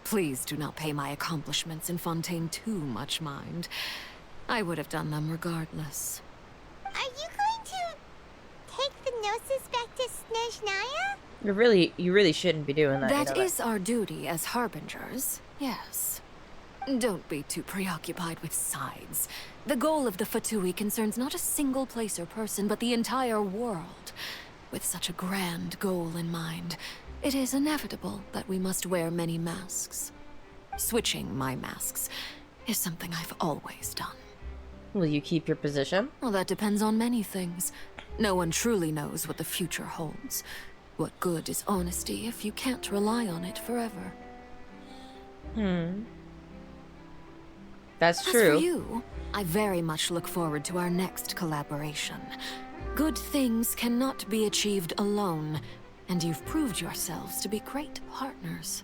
Please do not pay my accomplishments in Fontaine too much mind. I would have done them regardless. Are you going to take the Gnosis back to Snezhnaya? You really shouldn't be doing that. That you know is our duty as harbingers, yes. Don't be too preoccupied with sides. The goal of the Fatui concerns not a single place or person, but the entire world. With such a grand goal in mind, it is inevitable that we must wear many masks. Switching my masks is something I've always done. Will you keep your position? Well, that depends on many things. No one truly knows what the future holds. What good is honesty if you can't rely on it forever? That's As for true. you, I very much look forward to our next collaboration. Good things cannot be achieved alone, and you've proved yourselves to be great partners.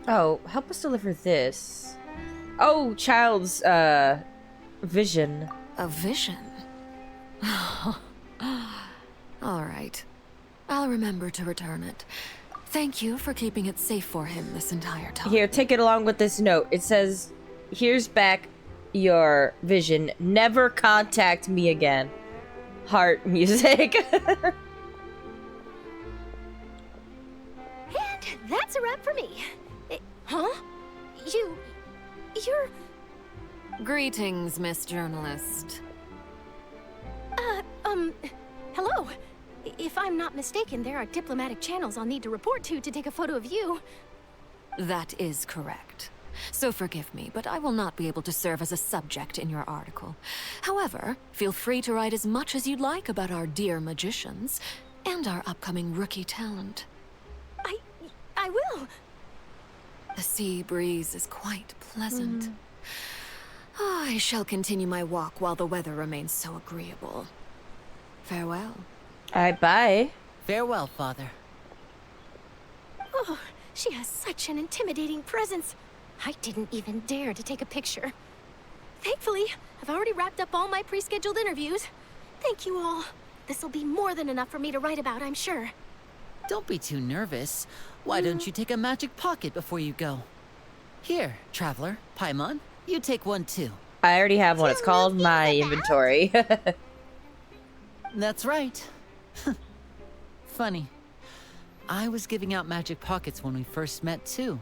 Oh, help us deliver this. Oh, Child's, vision. A vision? All right. I'll remember to return it. Thank you for keeping it safe for him this entire time. Here, take it along with this note. It says, here's back your vision. Never contact me again. Heart music. And that's a wrap for me. Huh? You're... Greetings, Miss Journalist. Hello. If I'm not mistaken, there are diplomatic channels I'll need to report to take a photo of you. That is correct. So forgive me, but I will not be able to serve as a subject in your article. However, feel free to write as much as you'd like about our dear magicians and our upcoming rookie talent. I will. The sea breeze is quite pleasant. I shall continue my walk while the weather remains so agreeable. Farewell. Alright, bye. Farewell, Father. Oh, she has such an intimidating presence. I didn't even dare to take a picture. Thankfully, I've already wrapped up all my pre-scheduled interviews. Thank you all. This'll be more than enough for me to write about, I'm sure. Don't be too nervous. Why don't you take a magic pocket before you go? Here, Traveler, Paimon, you take one too. I already have one. It's called my inventory. That's right. Funny. I was giving out magic pockets when we first met too.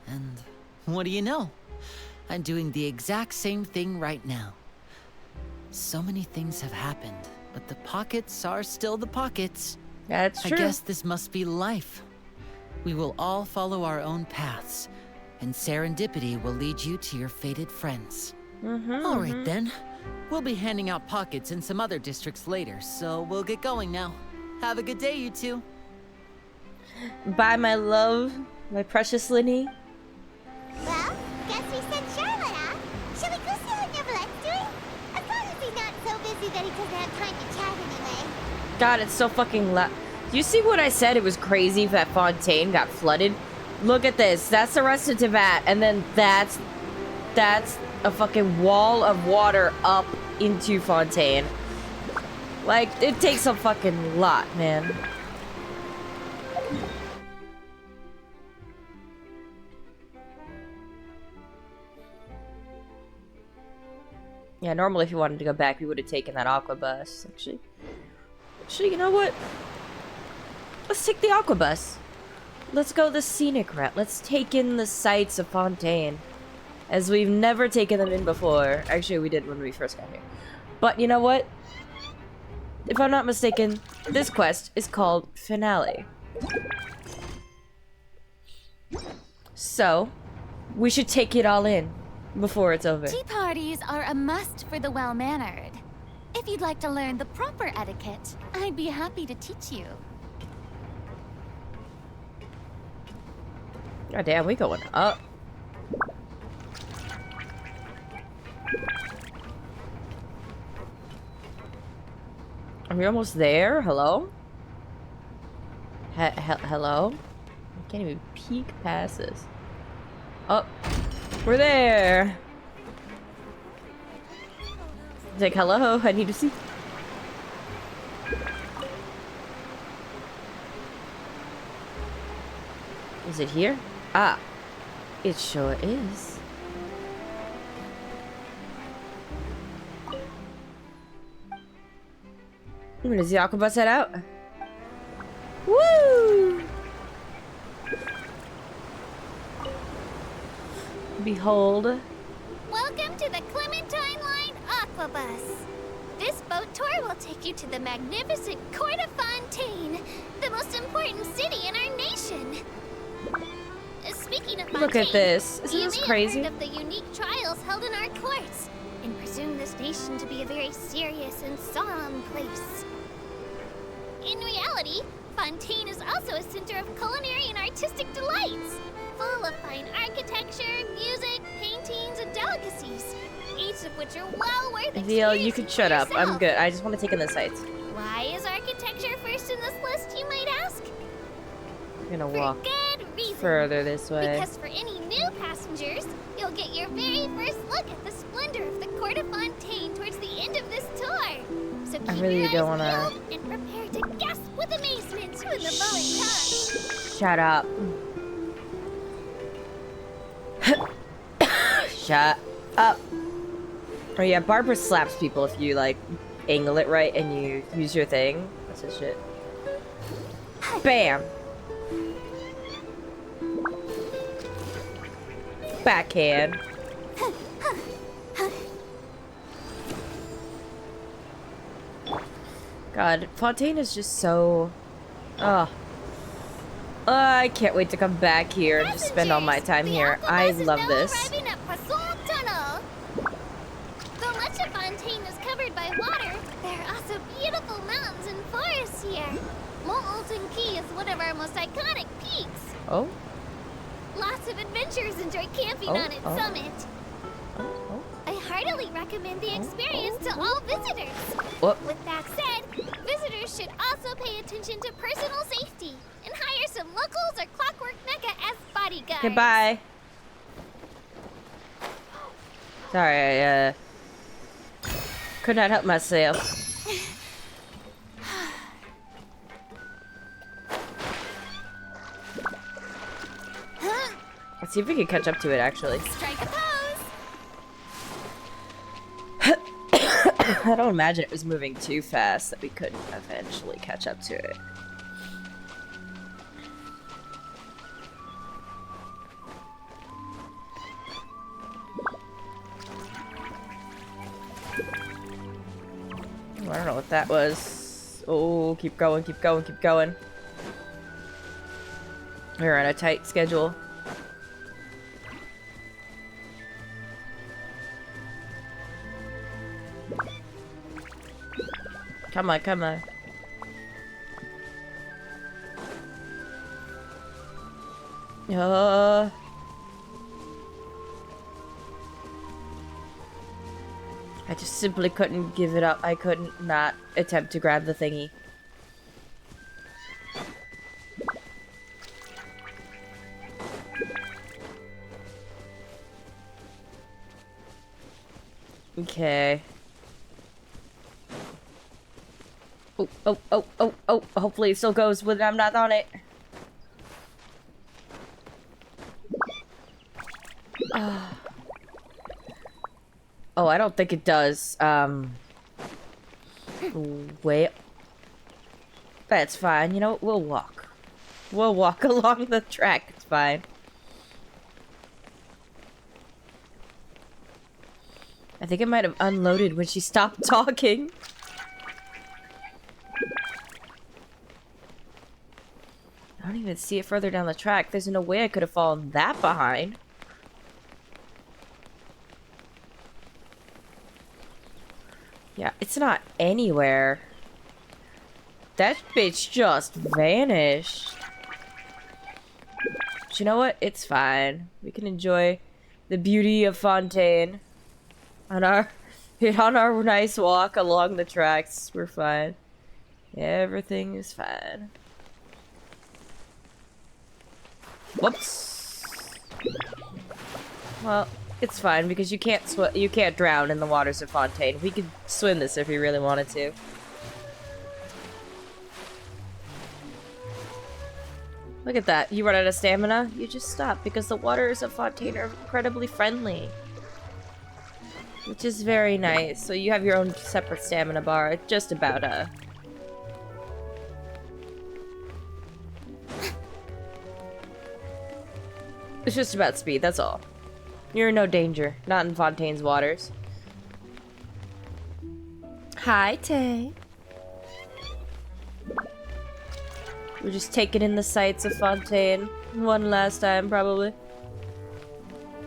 And what do you know? I'm doing the exact same thing right now. So many things have happened, but the pockets are still the pockets. That's true. I guess this must be life. We will all follow our own paths, and serendipity will lead you to your fated friends. All right then. We'll be handing out pockets in some other districts later, so we'll get going now. Have a good day, you two. Bye, my love. My precious Linny. Well, guess we sent Charlotte off. Shall we go see what Neverlette's doing? As long as he's not so busy that he doesn't have time to chat anyway. God, it's so fucking loud. Do you see what I said? It was crazy that Fontaine got flooded. Look at this. That's the rest of Teyvat, and then that's a fucking wall of water up into Fontaine. Like, it takes a fucking lot, man. Yeah, normally if you wanted to go back, we would have taken that aqua bus. Actually, you know what? Let's take the aqua bus. Let's go the scenic route. Let's take in the sights of Fontaine, as we've never taken them in before. Actually, we did when we first got here. But you know what? If I'm not mistaken, this quest is called Finale. So, we should take it all in before it's over. Tea parties are a must for the well-mannered. If you'd like to learn the proper etiquette, I'd be happy to teach you. God damn, we going up. Are we almost there? Hello? Hello? I can't even peek past this. Oh, we're there. It's like, hello, I need to see. Is it here? Ah, it sure is. Does the aqua bus head out? Woo! Behold. Welcome to the Clementine Line Aqua Bus. This boat tour will take you to the magnificent Court of Fontaine, the most important city in our nation. Speaking of Fontaine, Look at this. Isn't this crazy? You may have heard of the unique trials held in our courts, and presume this nation to be a very serious and solemn place. In reality, Fontaine is also a center of culinary and artistic delights, full of fine architecture, music, paintings, and delicacies, each of which are well worth Veal, you experiencing can for shut up. I'm yourself. good. I just want to take in the sights. Why is architecture first in this list, you might ask? I'm gonna walk Good reason. further this way. Because for any new passengers, you'll get your very first look at the splendor of the Court of Fontaine towards the end of this tour. So keep I really your don't eyes wanna- peeled and prepare to gasp with amazement when the moment comes. Shut up. Shut up. Oh yeah, Barbara slaps people if you like angle it right and you use your thing. That's his shit. Bam. Backhand. God, Fontaine is just so... Ugh. I can't wait to come back here and just spend all my time here. I love this. Arriving at Poisson Tunnel. Though much of Fontaine is covered by water, there are also beautiful mountains and forests here. Mont Alton Key is one of our most iconic peaks. Oh? Lots of adventurers enjoy camping on its summit. I heartily recommend the experience to all visitors. What? With that said, visitors should also pay attention to personal safety and hire some locals or Clockwork Mecca as bodyguards. Goodbye. Sorry, I could not help myself. Let's see if we can catch up to it, actually. Strike a pose. I don't imagine it was moving too fast that we couldn't eventually catch up to it. I don't know what that was. Oh, keep going, keep going, keep going. We're on a tight schedule. Come on, come on. I just simply couldn't give it up. I couldn't not attempt to grab the thingy. Okay. Oh, oh, oh, oh, oh. Hopefully it still goes when I'm not on it. Oh, I don't think it does. Wait. That's fine. You know what? We'll walk. We'll walk along the track. It's fine. I think it might have unloaded when she stopped talking. I don't even see it further down the track. There's no way I could have fallen that behind. Yeah, it's not anywhere. That bitch just vanished. But you know what? It's fine. We can enjoy the beauty of Fontaine on our nice walk along the tracks. We're fine. Everything is fine. Whoops. Well, it's fine because you can't drown in the waters of Fontaine. We could swim this if we really wanted to. Look at that. You run out of stamina, you just stop because the waters of Fontaine are incredibly friendly. Which is very nice. So you have your own separate stamina bar. It's just about it's just about speed, that's all. You're in no danger. Not in Fontaine's waters. Hi, Tay. We're just taking in the sights of Fontaine. One last time, probably.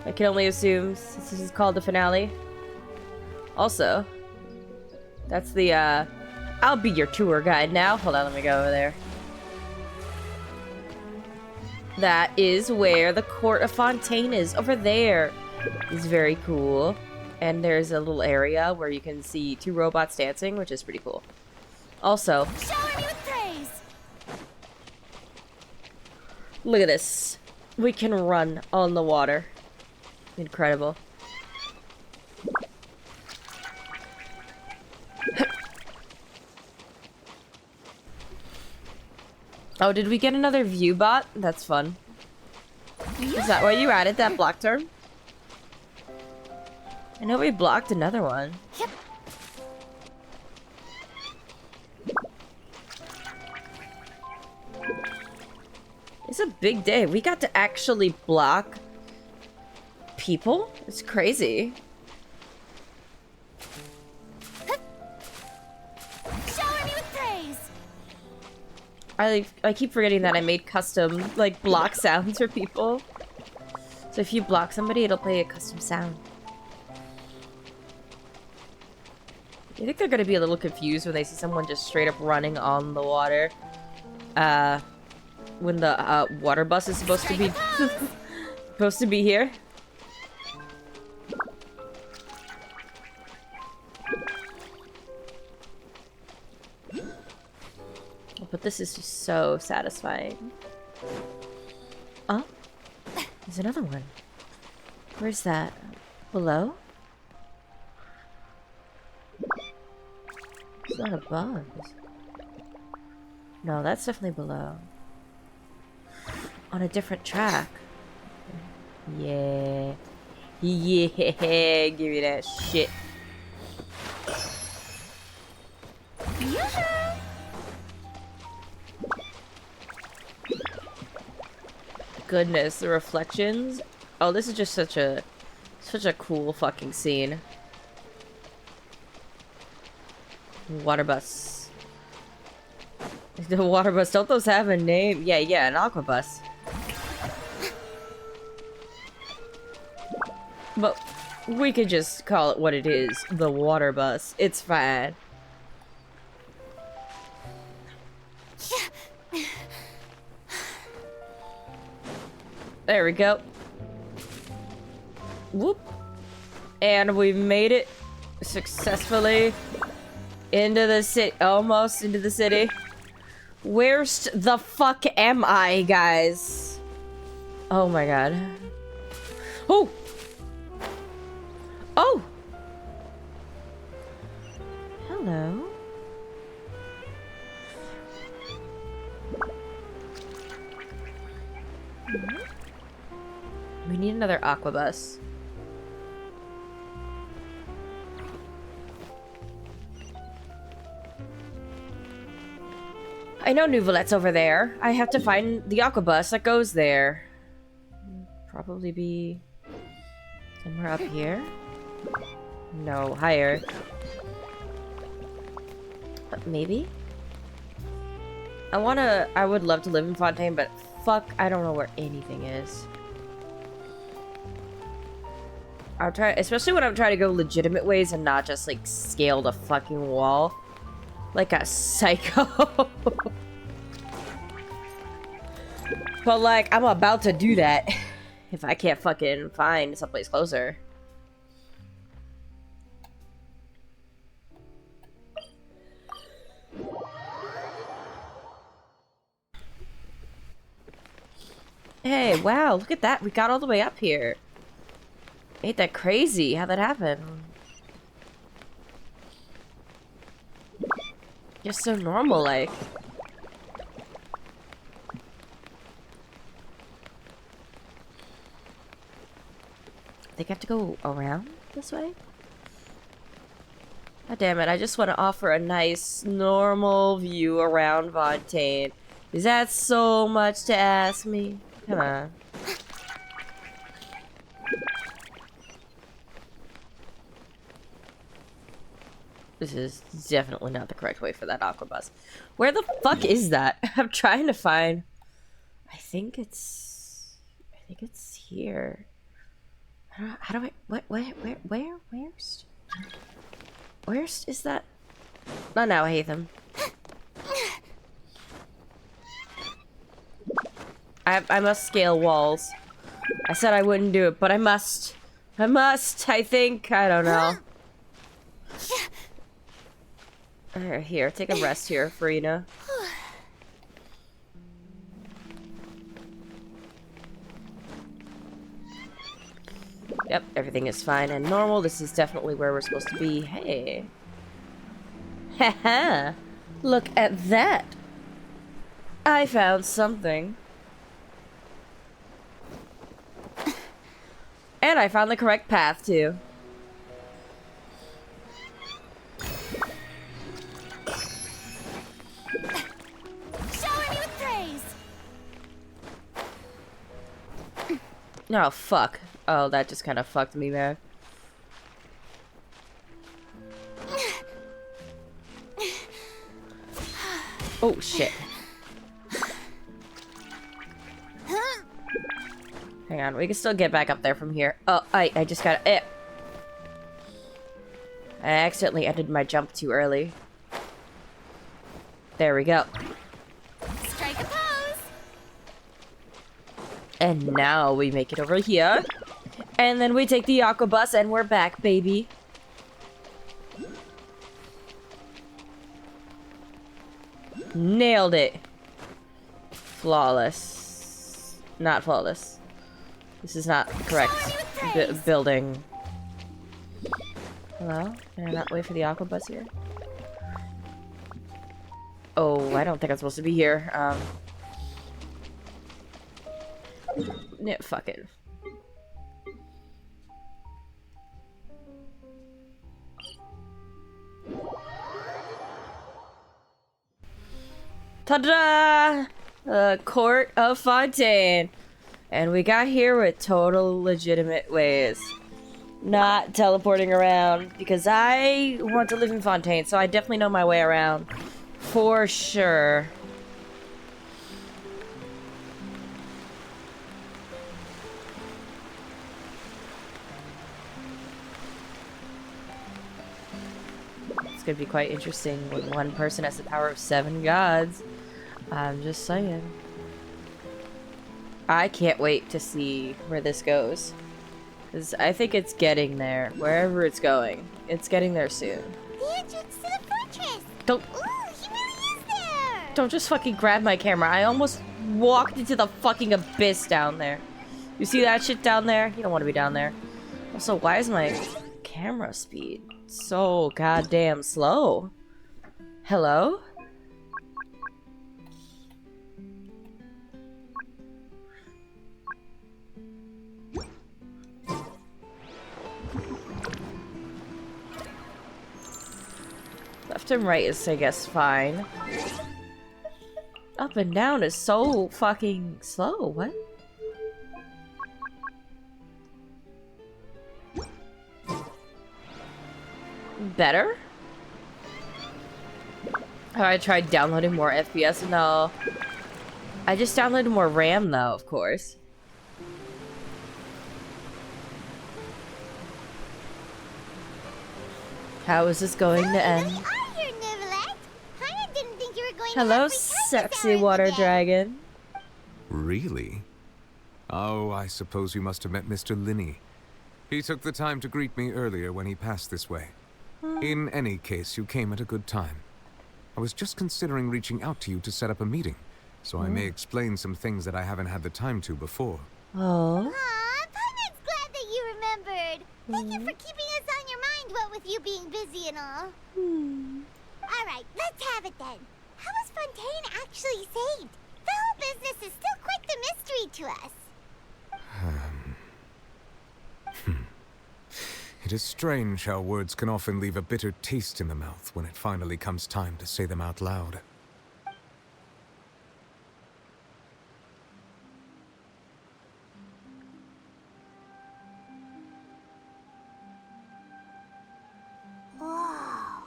I can only assume, since this is called the finale. Also, that's the, I'll be your tour guide now. Hold on, let me go over there. That is where the Court of Fontaine is. Over there. It's very cool. And there's a little area where you can see 2 robots dancing, which is pretty cool. Also, Shower me with praise. Look at this. We can run on the water. Incredible. Oh, did we get another view bot? That's fun. Is that why you added that block term? I know we blocked another one. Yep. It's a big day. We got to actually block people? It's crazy. Shower me with praise. I keep forgetting that I made custom, like, block sounds for people. So if you block somebody, it'll play a custom sound. I think they're gonna be a little confused when they see someone just straight up running on the water. When the, water bus is supposed to be... supposed to be here. But this is just so satisfying. Oh, there's another one. Where's that? Below? It's not above. No, that's definitely below. On a different track. Yeah. Yeah, give me that shit. Goodness, the reflections. Oh, this is just such a cool fucking scene. Water bus. The water bus, don't those have a name? Yeah, an aqua bus. But we could just call it what it is, the water bus. It's fine. There we go. Whoop. And we made it successfully into the city. Almost into the city. Where's the fuck am I, guys? Oh my god. Oh! Oh! Hello? We need another aquabus. I know Nouvelette's over there. I have to find the aquabus that goes there. Probably be somewhere up here. No, higher. But maybe? I would love to live in Fontaine, but fuck, I don't know where anything is. I'll try, especially when I'm trying to go legitimate ways and not just, like, scale the fucking wall. Like a psycho. But, like, I'm about to do that. If I can't fucking find someplace closer. Hey, wow, look at that. We got all the way up here. Ain't that crazy how that happened? Just so normal, like. I think I have to go around this way? God damn it, I just want to offer a nice, normal view around Fontaine. Is that so much to ask me? Come on. This is definitely not the correct way for that aquabus. Where the fuck is that? I'm trying to find... I think it's here. How do I... Where's is that? Not now, Hatham. I must scale walls. I said I wouldn't do it, but I must. I must, I think. I don't know. Here, take a rest here, Farina. Yep, everything is fine and normal. This is definitely where we're supposed to be. Hey. Haha. Look at that. I found something. And I found the correct path, too. Shower me with praise. Oh, fuck. Oh, that just kind of fucked me, man. Oh, shit. Hang on, we can still get back up there from here. Oh, I just got it. I accidentally ended my jump too early. There we go. Strike a pose. And now we make it over here. And then we take the aquabus and we're back, baby. Nailed it. Flawless. Not flawless. This is not the correct building. Hello? Can I not wait for the aquabus here? Oh, I don't think I'm supposed to be here. Yeah, fuck it. Ta-da! Court of Fontaine. And we got here with total legitimate ways. Not teleporting around. Because I want to live in Fontaine, so I definitely know my way around. For sure. It's gonna be quite interesting when one person has the power of 7 gods. I'm just saying. I can't wait to see where this goes. Because I think it's getting there. Wherever it's going. It's getting there soon. The entrance to the fortress! Don't... Ooh, he really is there! Don't just fucking grab my camera. I almost walked into the fucking abyss down there. You see that shit down there? You don't want to be down there. Also, why is my camera speed so goddamn slow? Hello? Left and right is, I guess, fine. Up and down is so fucking slow. What? Better? Have I tried downloading more FPS? No. I just downloaded more RAM, though, of course. How is this going to end? Hello, sexy water dragon. Really? Oh, I suppose you must have met Mr. Linney. He took the time to greet me earlier when he passed this way. In any case, you came at a good time. I was just considering reaching out to you to set up a meeting, so I may explain some things that I haven't had the time to before. Oh. Aw, Paimon's glad that you remembered. Thank you for keeping us on your mind, what with you being busy and all. Alright, let's have it then. How was Fontaine actually saved? The whole business is still quite the mystery to us. It is strange how words can often leave a bitter taste in the mouth when it finally comes time to say them out loud. Whoa.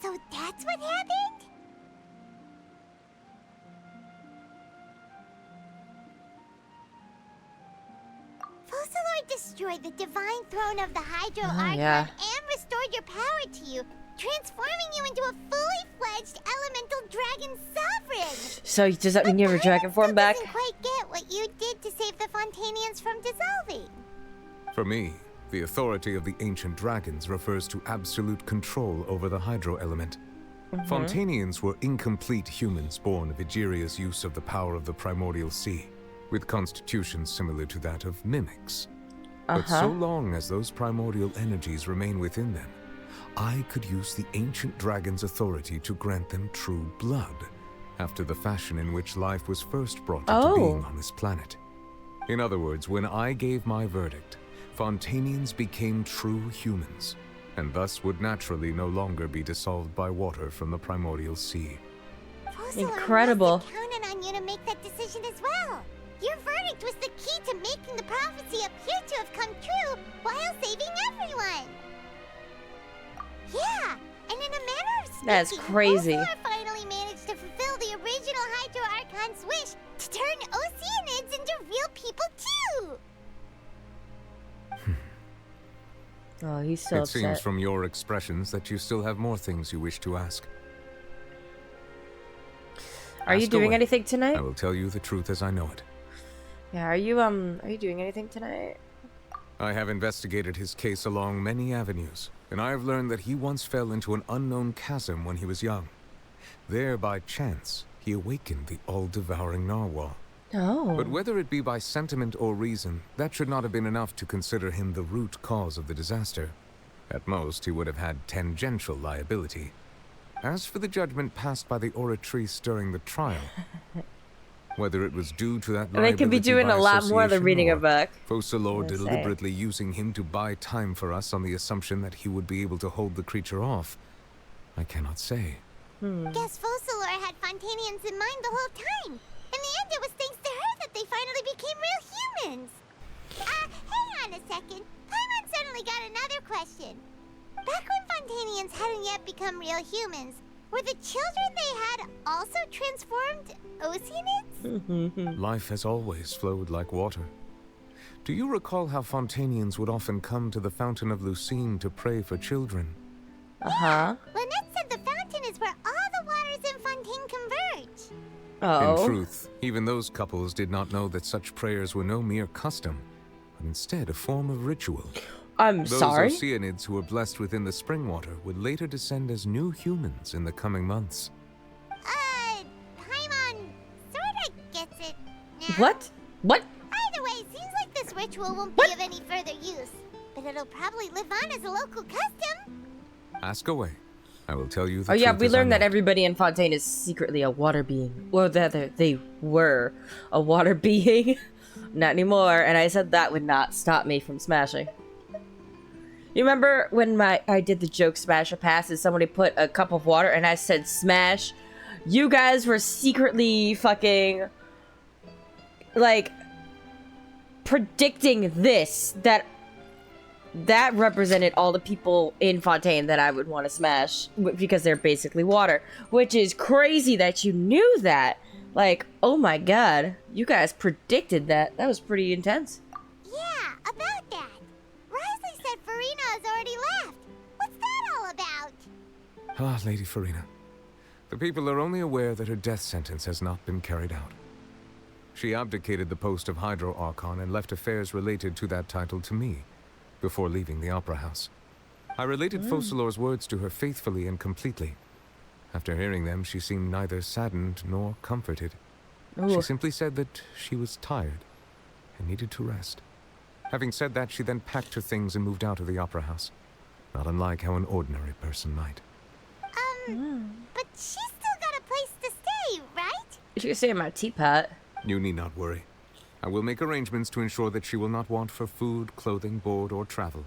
So that's what happened? Focalor destroyed the divine throne of the Hydro Archon and restored your power to you, transforming you into a fully fledged elemental dragon sovereign. So does that mean you have a dragon form back? Doesn't quite get what you did to save the Fontanians from dissolving. For me, the authority of the ancient dragons refers to absolute control over the hydro element. Fontanians were incomplete humans born of Egeria's use of the power of the primordial sea, with constitutions similar to that of mimics. But so long as those primordial energies remain within them, I could use the ancient dragon's authority to grant them true blood, after the fashion in which life was first brought into being on this planet. In other words, when I gave my verdict, Fontanians became true humans, and thus would naturally no longer be dissolved by water from the primordial sea. Incredible. I counted on you to make that decision as well. Your verdict was the key to making the prophecy appear to have come true while saving everyone. Yeah, and in a manner of speaking, that's crazy. Focalor finally managed to fulfill the original Hydro Archon's wish to turn Oceanids into real people too. Oh, he's so upset. It seems from your expressions that you still have more things you wish to ask. Are you doing anything tonight? I will tell you the truth as I know it. Yeah, are you doing anything tonight? I have investigated his case along many avenues, and I have learned that he once fell into an unknown chasm when he was young. There, by chance, he awakened the all-devouring narwhal. Oh. But whether it be by sentiment or reason, that should not have been enough to consider him the root cause of the disaster. At most, he would have had tangential liability. As for the judgment passed by the oratrice during the trial, whether it was due to that liability they could be doing a lot more than reading a book. Focalor deliberately using him to buy time for us on the assumption that he would be able to hold the creature off, I cannot say. Guess Focalor had Fontanians in mind the whole time. In the end, it was thanks to her that they finally became real humans. Hang on a second. Paimon suddenly got another question. Back when Fontanians hadn't yet become real humans, were the children they had also transformed Oceanids? Life has always flowed like water. Do you recall how Fontanians would often come to the Fountain of Lucine to pray for children? Lynette said the fountain is where all the waters in Fontaine converge. Oh. In truth, even those couples did not know that such prayers were no mere custom, but instead a form of ritual. I'm Those sorry? Oceanids who were blessed within the spring water would later descend as new humans in the coming months. Paimon sorta gets it now. What? What? Either way, it seems like this ritual won't be of any further use, but it'll probably live on as a local custom. Ask away. I will tell you the Oh yeah, truth we as I learned that know it. everybody in Fontaine is secretly a water being. Well, they were a water being. Not anymore, and I said that would not stop me from smashing. You remember when I did the joke smash a pass and somebody put a cup of water and I said smash? You guys were secretly fucking like predicting this, that represented all the people in Fontaine that I would want to smash because they're basically water, which is crazy that you knew that. Like, oh my god, you guys predicted that. That was pretty intense. Yeah, about that. Risley said Farina has already left. What's that all about? Ah, Lady Farina. The people are only aware that her death sentence has not been carried out. She abdicated the post of Hydro Archon and left affairs related to that title to me, before leaving the Opera House. I related Focalor's words to her faithfully and completely. After hearing them, she seemed neither saddened nor comforted. Ooh. She simply said that she was tired and needed to rest. Having said that, she then packed her things and moved out of the Opera House, not unlike how an ordinary person might. But she's still got a place to stay, right? You should stay in my teapot. You need not worry. I will make arrangements to ensure that she will not want for food, clothing, board, or travel.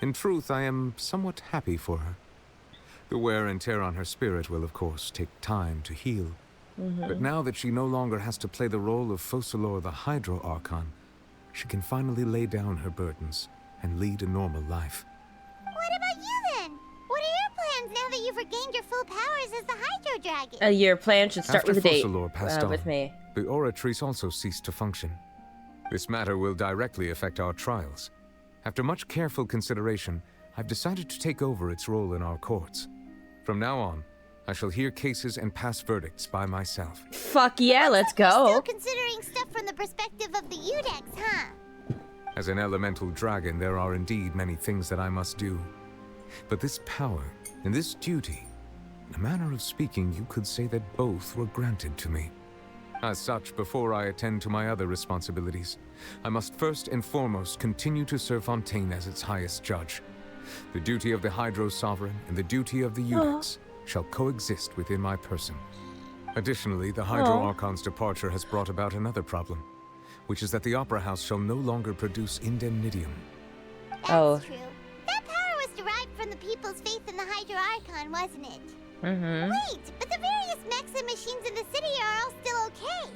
In truth, I am somewhat happy for her. The wear and tear on her spirit will, of course, take time to heal. But now that she no longer has to play the role of Focalor the Hydro Archon, she can finally lay down her burdens and lead a normal life. What about you then? What are your plans now that you've regained your full powers as the Hydro Dragon? Your plan should start After with a date Focalor passed on, with me. the Oratrice also ceased to function. This matter will directly affect our trials. After much careful consideration, I've decided to take over its role in our courts. From now on, I shall hear cases and pass verdicts by myself. Fuck yeah, let's You're go. still considering stuff from the perspective of the Udex, huh? As an elemental dragon, there are indeed many things that I must do. But this power and this duty, in a manner of speaking, you could say that both were granted to me. As such, before I attend to my other responsibilities, I must first and foremost continue to serve Fontaine as its highest judge. The duty of the Hydro Sovereign and the duty of the Udex shall coexist within my person. Additionally, the Hydro Archon's departure has brought about another problem, which is that the Opera House shall no longer produce indemnitium. That's true. That power was derived from the people's faith in the Hydro Archon, wasn't it? Wait, but the various mechs and machines in the city are all still okay.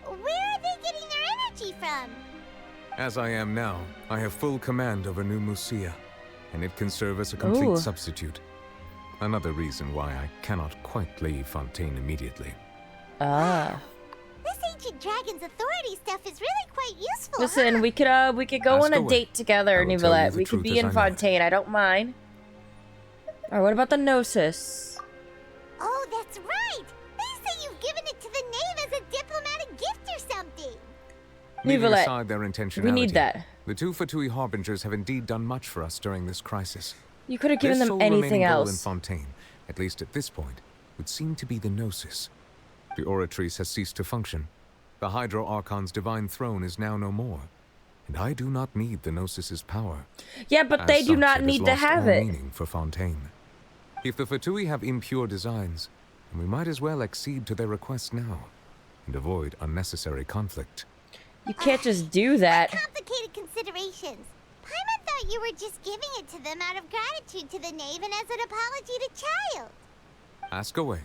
Where are they getting their energy from? As I am now, I have full command over New Musia, and it can serve as a complete substitute. Another reason why I cannot quite leave Fontaine immediately. This ancient dragon's authority stuff is really quite useful. Listen, huh? we could go Ask on a away. date together, I will tell you Nicolette. the We could truth be as in I know it. Fontaine. I don't mind. Or what about the Gnosis? Oh, that's right. They say you've given it to the knave as a diplomatic gift or something. Leaving Nicolette, aside their intentionality, we need that. the two Fatui Harbingers have indeed done much for us during this crisis. You could have given Their them sole anything remaining goal in else. Fontaine, at least at this point, would seem to be the Gnosis. The Oratrice has ceased to function. The Hydro Archon's divine throne is now no more, and I do not need the Gnosis's power. Yeah, but As they do such, not it has need to lost have all it. meaning for Fontaine. If the Fatui have impure designs, then we might as well accede to their request now, and avoid unnecessary conflict. You can't just do that. Complicated considerations. Paimon thought you were just giving it to them out of gratitude to the knave and as an apology to Child. Ask away.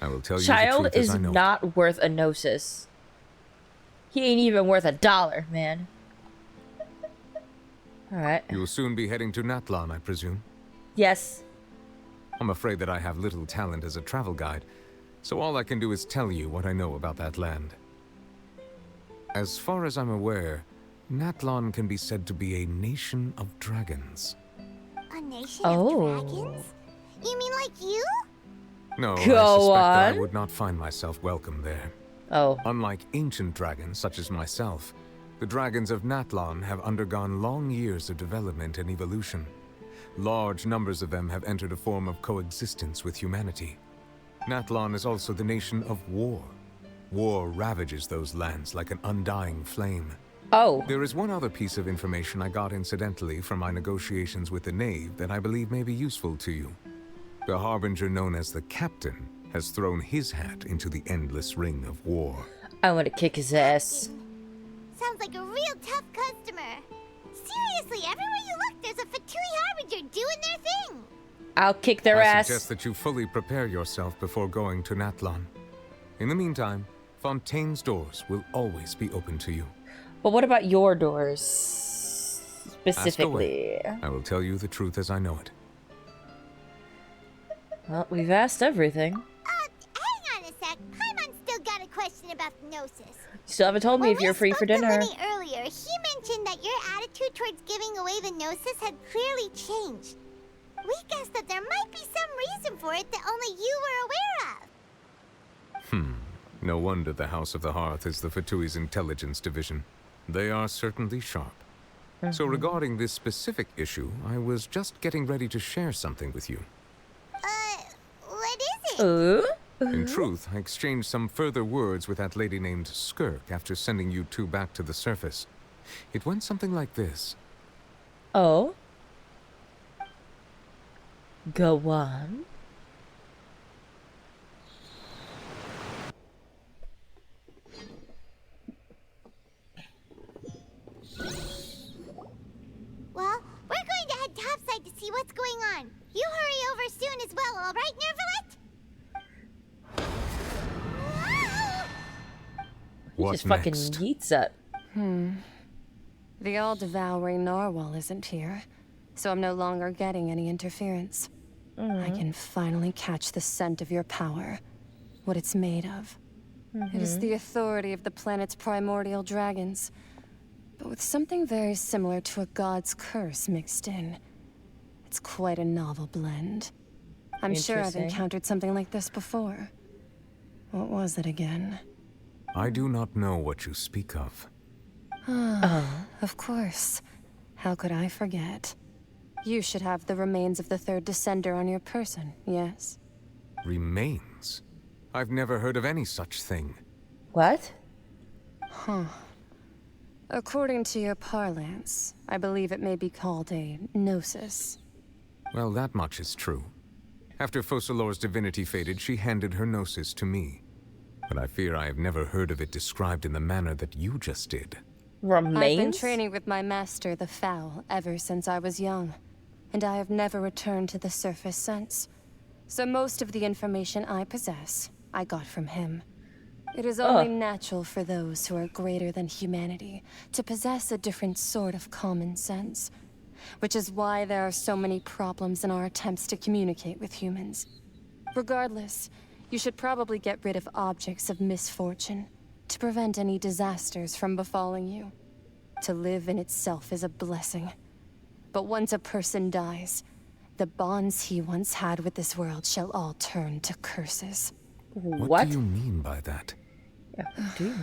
I will tell you Child the truth is as I know it. not worth a Gnosis. He ain't even worth $1, man. Alright. You will soon be heading to Natlan, I presume. Yes. I'm afraid that I have little talent as a travel guide, so all I can do is tell you what I know about that land. As far as I'm aware, Natlan can be said to be a nation of dragons. A nation of dragons? You mean like you? No, Go I suspect that I on. would not find myself welcome there. Oh. Unlike ancient dragons such as myself, the dragons of Natlan have undergone long years of development and evolution. Large numbers of them have entered a form of coexistence with humanity. Natlan is also the nation of war. War ravages those lands like an undying flame. Oh. There is one other piece of information I got incidentally from my negotiations with the Knave that I believe may be useful to you. The Harbinger known as the Captain has thrown his hat into the endless ring of war. I want to kick his ass. Sounds like a real tough customer. Seriously, everywhere you look, there's a Fatui Harbinger doing their thing. I'll kick their I ass. suggest that you fully prepare yourself before going to Natlan. In the meantime, Fontaine's doors will always be open to you. But what about your doors? Specifically. I will tell you the truth as I know it. Well, we've asked everything. Hang on a sec. Paimon's still got a question about the Gnosis. Still haven't told me if you're free for dinner. When we spoke to Lenny earlier, he mentioned that your attitude towards giving away the Gnosis had clearly changed. We guessed that there might be some reason for it that only you were aware of. No wonder the House of the Hearth is the Fatui's intelligence division. They are certainly sharp. So regarding this specific issue, I was just getting ready to share something with you. What is it? In truth, I exchanged some further words with that lady named Skirk after sending you two back to the surface. It went something like this. Oh? Go on. Well, we're going to head topside to see what's going on. You hurry over soon as well, all right, Nervalet? What Just fucking next? yeets up. The all-devouring narwhal isn't here, so I'm no longer getting any interference. I can finally catch the scent of your power, what it's made of. It is the authority of the planet's primordial dragons, but with something very similar to a god's curse mixed in. It's quite a novel blend. I'm sure I've Interesting. encountered something like this before. What was it again? I do not know what you speak of. Of course. How could I forget? You should have the remains of the third descender on your person, yes? Remains? I've never heard of any such thing. What? According to your parlance, I believe it may be called a gnosis. Well, that much is true. After Focalor's divinity faded, she handed her gnosis to me. But I fear I have never heard of it described in the manner that you just did. Remains? I've been training with my master, the Foul, ever since I was young, and I have never returned to the surface since. So most of the information I possess, I got from him. It is only natural for those who are greater than humanity to possess a different sort of common sense, which is why there are so many problems in our attempts to communicate with humans. Regardless, you should probably get rid of objects of misfortune to prevent any disasters from befalling you. To live in itself is a blessing. But once a person dies, the bonds he once had with this world shall all turn to curses. What do you mean by that?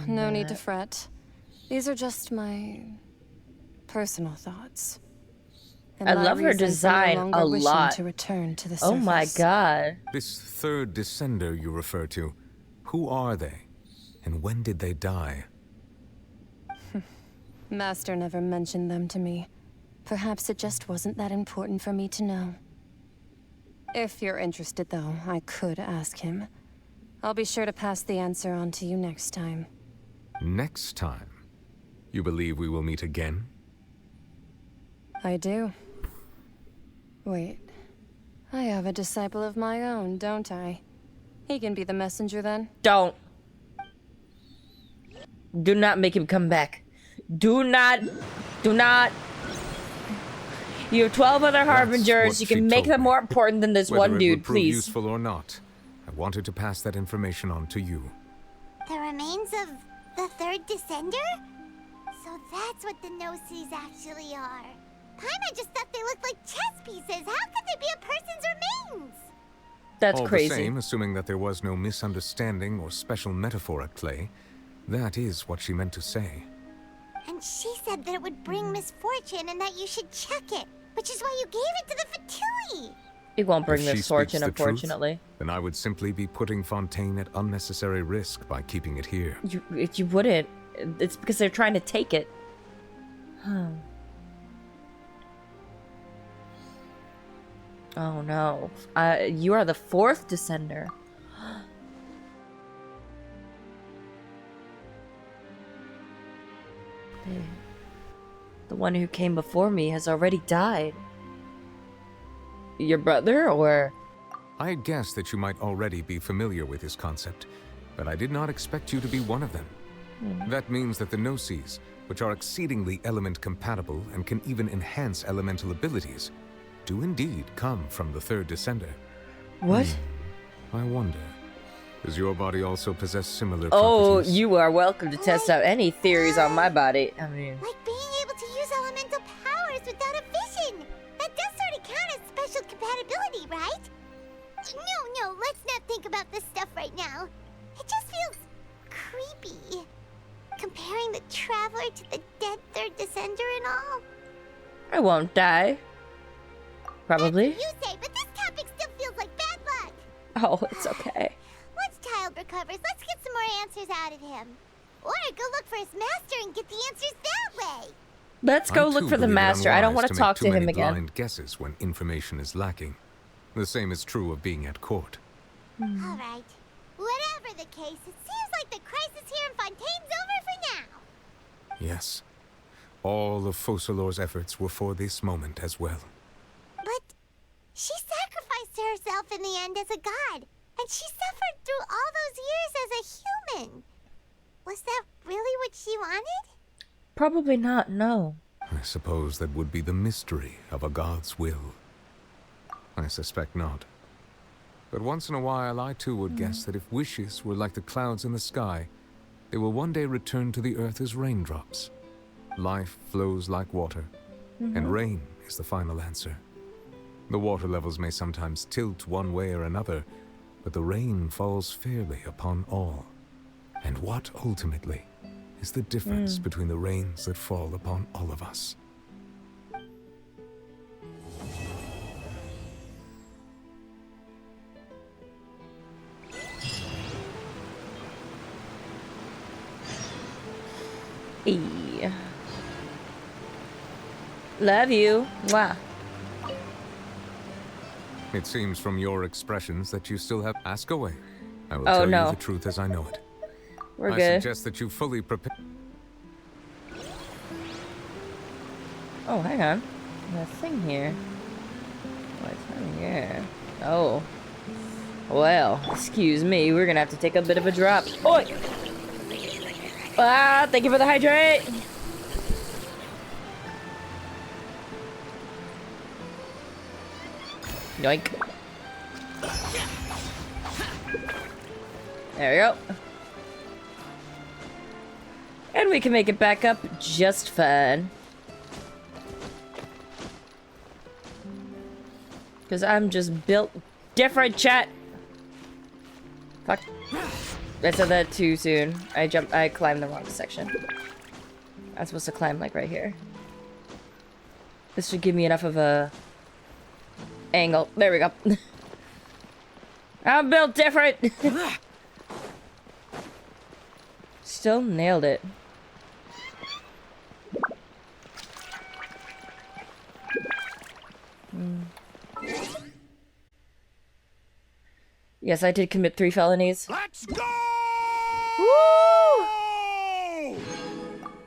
No need to fret. These are just my personal thoughts. And I my love her reason for no design longer a wishing lot. to return to the Oh my surface. god. This third descender you refer to, who are they? And when did they die? Master never mentioned them to me. Perhaps it just wasn't that important for me to know. If you're interested, though, I could ask him. I'll be sure to pass the answer on to you next time. Next time? You believe we will meet again? I do. Wait. I have a disciple of my own, don't I? He can be the messenger then? Don't. Do not make him come back. Do not. You have 12 other harbingers. You can make them more important than this Whether one it dude, would prove please. useful or not, I wanted to pass that information on to you. The remains of the third descender? So that's what the Gnosis actually are. Paimon just thought they looked like chess pieces. How could they be a person's remains? That's All crazy. the same, assuming that there was no misunderstanding or special metaphor at play, that is what she meant to say. And she said that it would bring misfortune and that you should check it, which is why you gave it to the Fatui. It won't bring If she misfortune, speaks the truth, unfortunately. then I would simply be putting Fontaine at unnecessary risk by keeping it here. You wouldn't. It's because they're trying to take it. Oh no. You are the 4th descender. The one who came before me has already died. Your brother, or? I had guessed that you might already be familiar with this concept, but I did not expect you to be one of them. That means that the Gnosis, which are exceedingly element compatible and can even enhance elemental abilities, do indeed come from the 3rd descender. What? I wonder, does your body also possess similar Oh, properties? you are welcome to test out any theories on my body. I mean, Like being able to use elemental powers without a vision. That does sort of count as special compatibility, right? No, let's not think about this stuff right now. It just feels creepy. Comparing the Traveler to the dead 3rd descender and all. I won't die. Probably. You say, but this topic still feels like bad luck. Oh, it's okay. Once Child recovers, let's get some more answers out of him. Or go look for his master and get the answers that way. Let's go look for the master. I don't want to talk to him again. Blind guesses when information is lacking. The same is true of being at court. All right. Whatever the case, it seems like the crisis here in Fontaine's over for now. Yes. All of Focalor's efforts were for this moment as well. But she sacrificed herself in the end as a god, and she suffered through all those years as a human. Was that really what she wanted? Probably not, no. I suppose that would be the mystery of a god's will. I suspect not. But once in a while, I too would guess that if wishes were like the clouds in the sky, they will one day return to the earth as raindrops. Life flows like water, and rain is the final answer. The water levels may sometimes tilt one way or another, but the rain falls fairly upon all. And what, ultimately, is the difference between the rains that fall upon all of us? Love you. Wow. It seems from your expressions that you still have... Ask away. I will Oh, tell no. you the truth as I know it. We're I good. suggest that you fully prepare... Oh, hang on. There's a thing here. What's in here? Oh. Well, excuse me. We're gonna have to take a bit of a drop. Oi! Ah, thank you for the hydrate! Yoink. There we go. And we can make it back up just fine. Because I'm just built different, chat. Fuck. I said that too soon. I climbed the wrong section. I'm supposed to climb like right here. This should give me enough of a angle. There we go. I'm built different. Still nailed it. Yes, I did commit 3 felonies. Let's go! Woo!